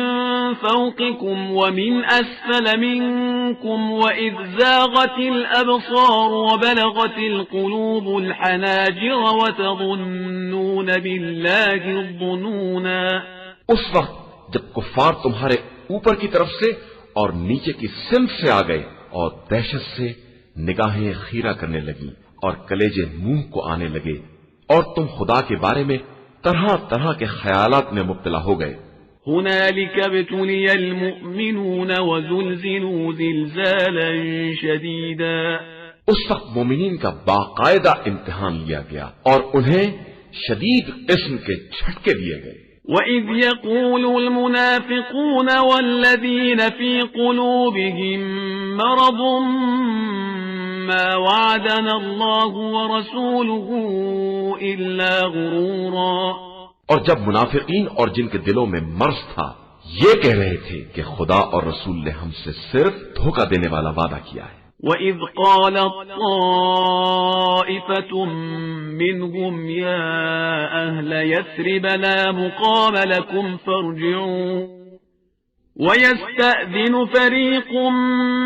فوقكم ومن اسفل منكم واذ زاغت الابصار وبلغت القلوب الحناجر وتظنون بالله الظنونا۔
اس وقت جب کفار تمہارے اوپر کی طرف سے اور نیچے کی سمت سے آ گئے اور دہشت سے نگاہیں خیرہ کرنے لگی اور کلیجے منہ کو آنے لگے، اور تم خدا کے بارے میں طرح طرح کے خیالات میں مبتلا ہو گئے۔
هنالك ابتلي المؤمنون وزلزلوا زلزالا شديدا۔
اس وقت مومنین کا باقاعدہ امتحان لیا گیا اور انہیں شدید قسم کے جھٹکے دیے گئے۔
وَإِذْ يَقُولُ الْمُنَافِقُونَ وَالَّذِينَ فِي قُلُوبِهِم مَّرَضٌ مَّا وَعَدَنَا اللَّهُ وَرَسُولُهُ إِلَّا غُرُورًا۔
اور جب منافقین اور جن کے دلوں میں مرض تھا یہ کہہ رہے تھے کہ خدا اور رسول نے ہم سے صرف دھوکہ دینے والا وعدہ کیا ہے۔
وَإِذْ قَالَتْ طَائِفَةٌ مِّنْهُمْ يَا أَهْلَ يَثْرِبَ لَا مُقَامَ لَكُمْ فَارْجِعُوا وَيَسْتَأْذِنُ فَرِيقٌ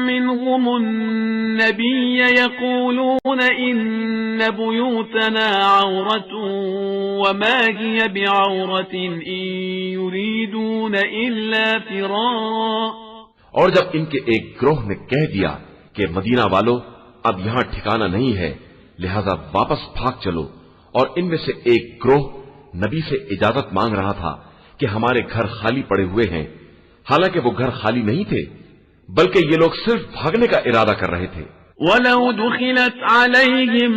مِّنْهُمُ النَّبِيَّ يَقُولُونَ إِنَّ بُيُوتَنَا عَوْرَةٌ وَمَا هِيَ بِعَوْرَةٍ إِن يُرِيدُونَ إِلَّا فِرَارًا۔
اور جب ان کے ایک گروہ نے کہہ دیا کہ مدینہ والو اب یہاں ٹھکانہ نہیں ہے، لہذا واپس بھاگ چلو، اور ان میں سے ایک گروہ نبی سے اجازت مانگ رہا تھا کہ ہمارے گھر خالی پڑے ہوئے ہیں، حالانکہ وہ گھر خالی نہیں تھے بلکہ یہ لوگ صرف بھاگنے کا ارادہ کر رہے تھے۔
وَلَوْ دُخِلَتْ عَلَيْهِمْ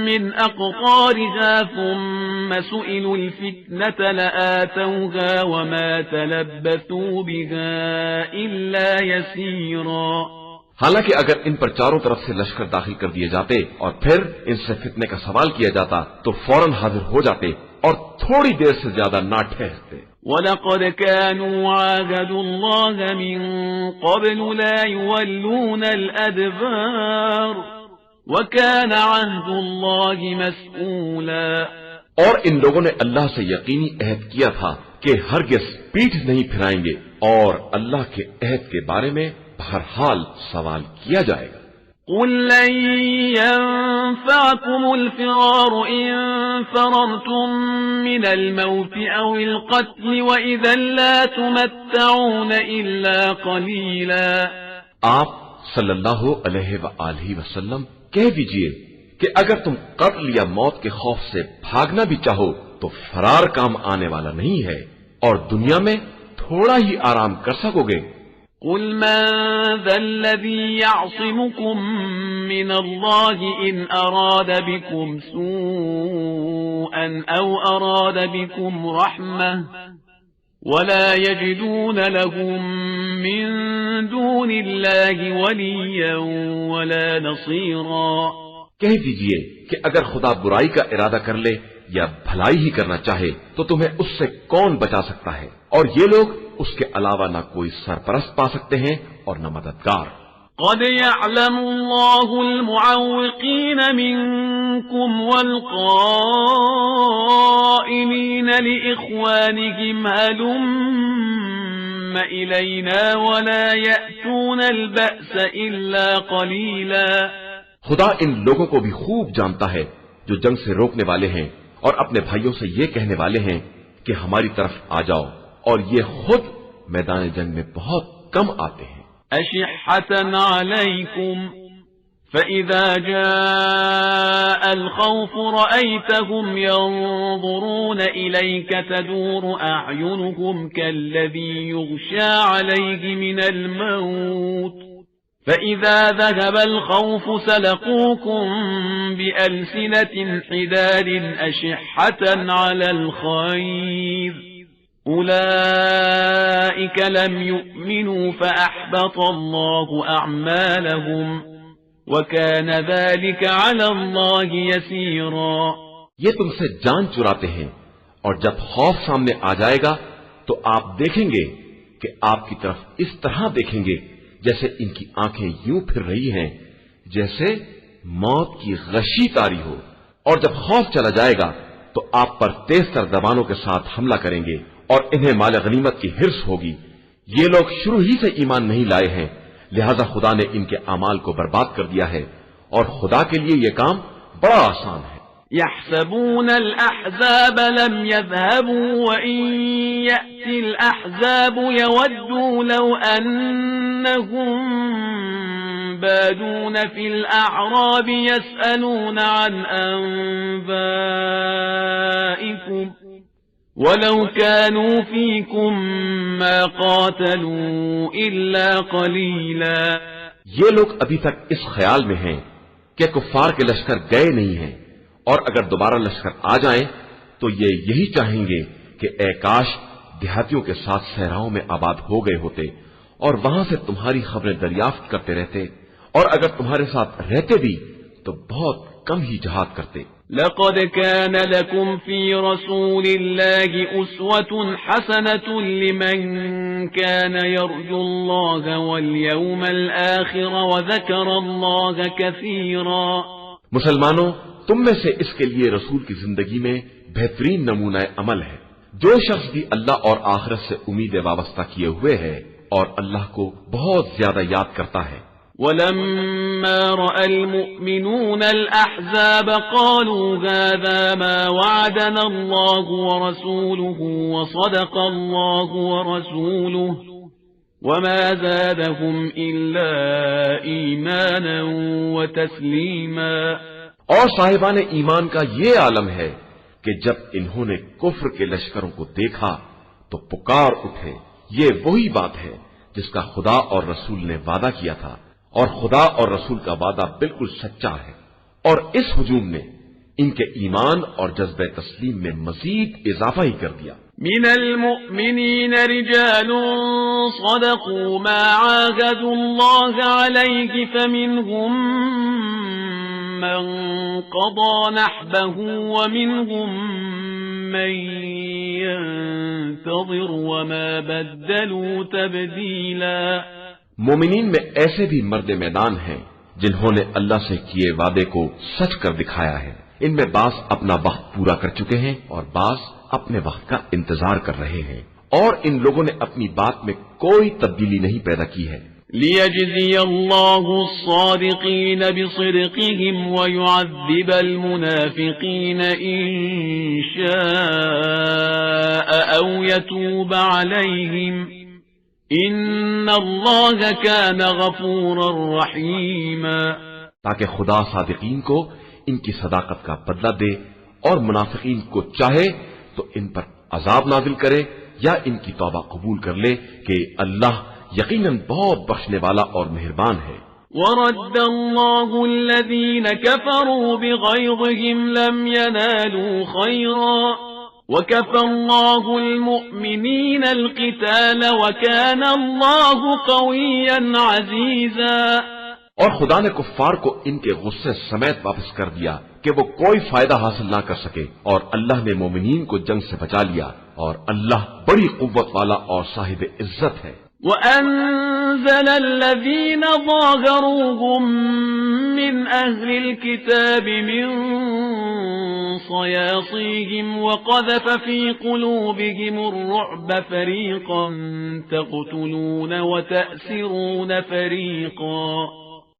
مِنْ أَقْطَارِهَا ثُمَّ سُئِلُوا الْفِتْنَةَ لَآتَوْهَا وَمَا تَلَبَّثُوا بِهَا إِلَّا يَسِيرًا۔
حالانکہ اگر ان پر چاروں طرف سے لشکر داخل کر دیے جاتے اور پھر ان سے فتنے کا سوال کیا جاتا تو فوراً حاضر ہو جاتے اور تھوڑی دیر سے زیادہ نہ ٹھہرتے۔
وَلَقَدْ كَانُوا عَاهَدُوا اللَّهَ مِن قَبْلُ لَا يُوَلُّونَ الْأَدْبَارَ وَكَانَ عَهْدُ اللَّهِ مَسْئُولًا۔
اور ان لوگوں نے اللہ سے یقینی عہد کیا تھا کہ ہرگز پیٹھ نہیں پھرائیں گے، اور اللہ کے عہد کے بارے میں بہرحال سوال کیا جائے گا۔
قُل لَّن يَنفَعَكُمُ الْفِرَارُ إِن فَرَرْتُم مِّنَ الْمَوْتِ أَوِ الْقَتْلِ وَإِذًا لَّا تُمَتَّعُونَ إِلَّا قَلِيلًا۔
آپ صلی اللہ علیہ وآلہ وسلم کہہ دیجئے کہ اگر تم قتل یا موت کے خوف سے بھاگنا بھی چاہو تو فرار کام آنے والا نہیں ہے، اور دنیا میں تھوڑا ہی آرام کر سکو گے۔
قل من ذا الذي يعصمكم من الله إن أراد بكم سوءا أو أراد بكم رحمة ولا يجدون لهم من دون الله وليا ولا نصيرا۔
کہہ دیجئے کہ اگر خدا برائی کا ارادہ کر لے یا بھلائی ہی کرنا چاہے تو تمہیں اس سے کون بچا سکتا ہے، اور یہ لوگ اس کے علاوہ نہ کوئی سرپرست پا سکتے ہیں اور نہ مددگار۔
قد يعلم الله المعوقين منكم والقائلين لإخوانهم هلم إلينا ولا يأتون البأس إلا قليلا۔
خدا ان لوگوں کو بھی خوب جانتا ہے جو جنگ سے روکنے والے ہیں اور اپنے بھائیوں سے یہ کہنے والے ہیں کہ ہماری طرف آ جاؤ، اور یہ خود میدان جنگ میں بہت کم آتے ہیں۔
أشحة عليكم فإذا جاء الخوف رأيتهم ينظرون إليك تدور أعينهم كالذي يغشى عليه من الموت فإذا ذهب الخوف سلقوكم بألسنة حداد أشحة على الخير أولئك لم يؤمنوا فأحبط الله أعمالهم وكان ذلك على الله يسيرا۔
یہ تم سے جان چراتے ہیں، اور جب خوف سامنے آ جائے گا تو آپ دیکھیں گے کہ آپ کی طرف اس طرح دیکھیں گے جیسے ان کی آنکھیں یوں پھر رہی ہیں جیسے موت کی غشی طاری ہو، اور جب خوف چلا جائے گا تو آپ پر تیز تر زبانوں کے ساتھ حملہ کریں گے اور انہیں مال غنیمت کی حرص ہوگی۔ یہ لوگ شروع ہی سے ایمان نہیں لائے ہیں، لہذا خدا نے ان کے اعمال کو برباد کر دیا ہے، اور خدا کے لیے یہ کام بڑا آسان ہے۔
يحسبون الأحزاب لم يذهبوا وإن يأتي الأحزاب يودوا لو أنهم بادون في الأعراب يسألون عن أنبائكم ولو كانوا فيكم ما قاتلوا إلا قليلا۔
یہ لوگ ابھی تک اس خیال میں ہیں کہ کفار کے لشکر گئے نہیں ہیں، اور اگر دوبارہ لشکر آ جائیں تو یہ یہی چاہیں گے کہ اے کاش دیہاتیوں کے ساتھ صحراؤں میں آباد ہو گئے ہوتے اور وہاں سے تمہاری خبریں دریافت کرتے رہتے، اور اگر تمہارے ساتھ رہتے بھی تو بہت کم ہی جہاد کرتے۔
لقد كان لكم في رسول الله أسوة حسنة لمن كان يرجو الله واليوم الآخر وذكر الله كثيرا۔
مسلمانوں، تم میں سے اس کے لیے رسول کی زندگی میں بہترین نمونہ عمل ہے جو شخص بھی اللہ اور آخرت سے امید وابستہ کیے ہوئے ہے اور اللہ کو بہت زیادہ یاد کرتا ہے۔
ولما رأى المؤمنون الأحزاب قالوا هذا ما وعدنا الله ورسوله وصدق الله ورسوله وما زادهم إلا إيمانا وتسليما۔
اور صاحبان ایمان کا یہ عالم ہے کہ جب انہوں نے کفر کے لشکروں کو دیکھا تو پکار اٹھے، یہ وہی بات ہے جس کا خدا اور رسول نے وعدہ کیا تھا، اور خدا اور رسول کا وعدہ بالکل سچا ہے، اور اس ہجوم نے ان کے ایمان اور جذبہ تسلیم میں مزید اضافہ ہی کر دیا۔
من المؤمنین رجال صدقوا ما عاهدوا الله عليه فمنهم من قضى نحبه ومنهم من ينتظر وما بدلوا تبديلا۔
مومنین میں ایسے بھی مرد میدان ہیں جنہوں نے اللہ سے کیے وعدے کو سچ کر دکھایا ہے، ان میں بعض اپنا وقت پورا کر چکے ہیں اور بعض اپنے وقت کا انتظار کر رہے ہیں، اور ان لوگوں نے اپنی بات میں کوئی تبدیلی نہیں پیدا کی ہے۔
لِيَجْزِيَ اللَّهُ الصَّادِقِينَ بِصِدْقِهِمْ وَيُعَذِّبَ الْمُنَافِقِينَ إِن شَاءَ أَوْ يَتُوبَ عَلَيْهِمْ إِنَّ اللَّهَ كَانَ غَفُورًا رَحِيمًا۔
تاکہ خدا صادقین کو ان کی صداقت کا بدلہ دے اور منافقین کو چاہے تو ان پر عذاب نازل کرے یا ان کی توبہ قبول کر لے کہ اللہ یقیناً بہت بخشنے والا اور مہربان ہے۔
ورد الله الذين كفروا بغيظهم لم ينالوا خيرا وكفى الله المؤمنين القتال وكان الله قويا عزيزا۔
اور خدا نے کفار کو ان کے غصے سمیت واپس کر دیا کہ وہ کوئی فائدہ حاصل نہ کر سکے، اور اللہ نے مومنین کو جنگ سے بچا لیا، اور اللہ بڑی قوت والا اور صاحب عزت ہے۔
وَأَنزَلَ الَّذِينَ ظَاهَرُوهُم مِّنْ أَهْلِ الْكِتَابِ مِنْ صَيَاصِيهِمْ وَقَذَفَ فِي قُلُوبِهِمُ الرُّعْبَ فَرِيقًا تَقْتُلُونَ وَتَأْسِرُونَ فَرِيقًا۔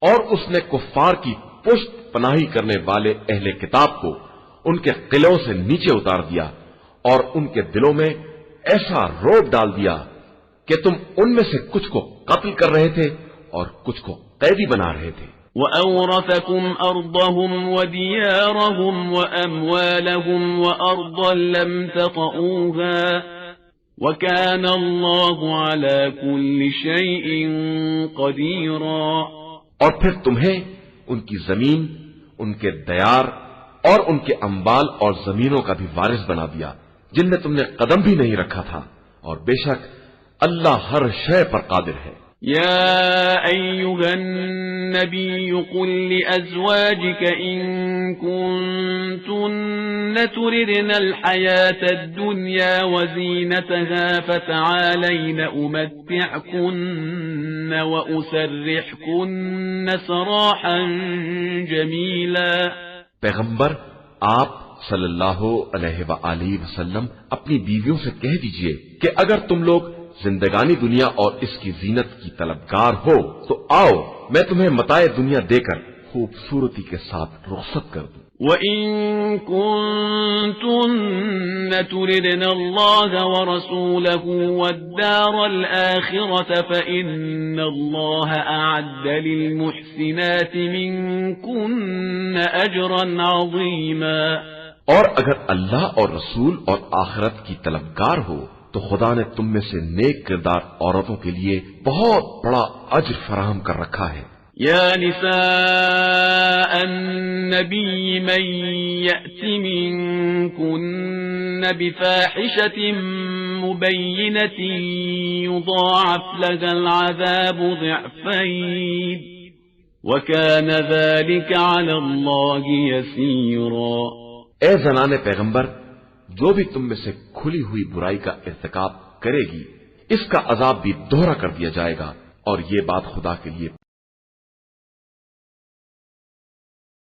اور اس نے کفار کی پشت پناہی کرنے والے اہل کتاب کو ان کے قلعوں سے نیچے اتار دیا، اور ان کے دلوں میں ایسا روب ڈال دیا کہ تم ان میں سے کچھ کو قتل کر رہے تھے اور کچھ کو قیدی بنا رہے تھے۔
وَأَوْرَثَكُمْ أَرْضَهُمْ وَدِيَارَهُمْ وَأَمْوَالَهُمْ وَأَرْضًا لَمْ تَطَئُوهَا وَكَانَ اللَّهُ عَلَى كُلِّ شَيْءٍ قَدِيرًا۔
اور پھر تمہیں ان کی زمین، ان کے دیار اور ان کے اموال اور زمینوں کا بھی وارث بنا دیا جن میں تم نے قدم بھی نہیں رکھا تھا، اور بے شک اللہ ہر شے پر قادر ہے۔
يا أيها النبي قل لأزواجك إن كنتن تردن الحياة الدنيا وزينتها فتعالين أمتعكن وأسرحكن سراحا جميلا۔
پیغمبر آپ صلی اللہ علیہ وآلہ وسلم اپنی بیویوں سے کہہ دیجئے کہ اگر تم لوگ زندگانی دنیا اور اس کی زینت کی طلبگار ہو تو آؤ میں تمہیں متاع دنیا دے کر خوبصورتی کے ساتھ رخصت کر دوں۔
وَإِن كُنتُنَّ تُرِدْنَ اللَّهَ وَرَسُولَهُ وَالدَّارَ الْآخِرَةَ فَإِنَّ اللَّهَ أَعَدَّ لِلْمُحْسِنَاتِ مِنكُنَّ أَجْرًا عَظِيمًا۔
اور اگر اللہ اور رسول اور آخرت کی طلبگار ہو تو خدا نے تم میں سے نیک کردار عورتوں کے لیے بہت بڑا اجر فراہم کر رکھا ہے۔
یا نساء النبی من یأت منکن بفاحشة مبینة یضاعف لها العذاب ضعفین وکان ذلك علی اللہ یسیرا۔
اے زنان پیغمبر، جو بھی تم میں سے کھلی ہوئی برائی کا ارتکاب کرے گی اس کا عذاب بھی دوہرا کر دیا جائے گا، اور یہ بات خدا کے لیے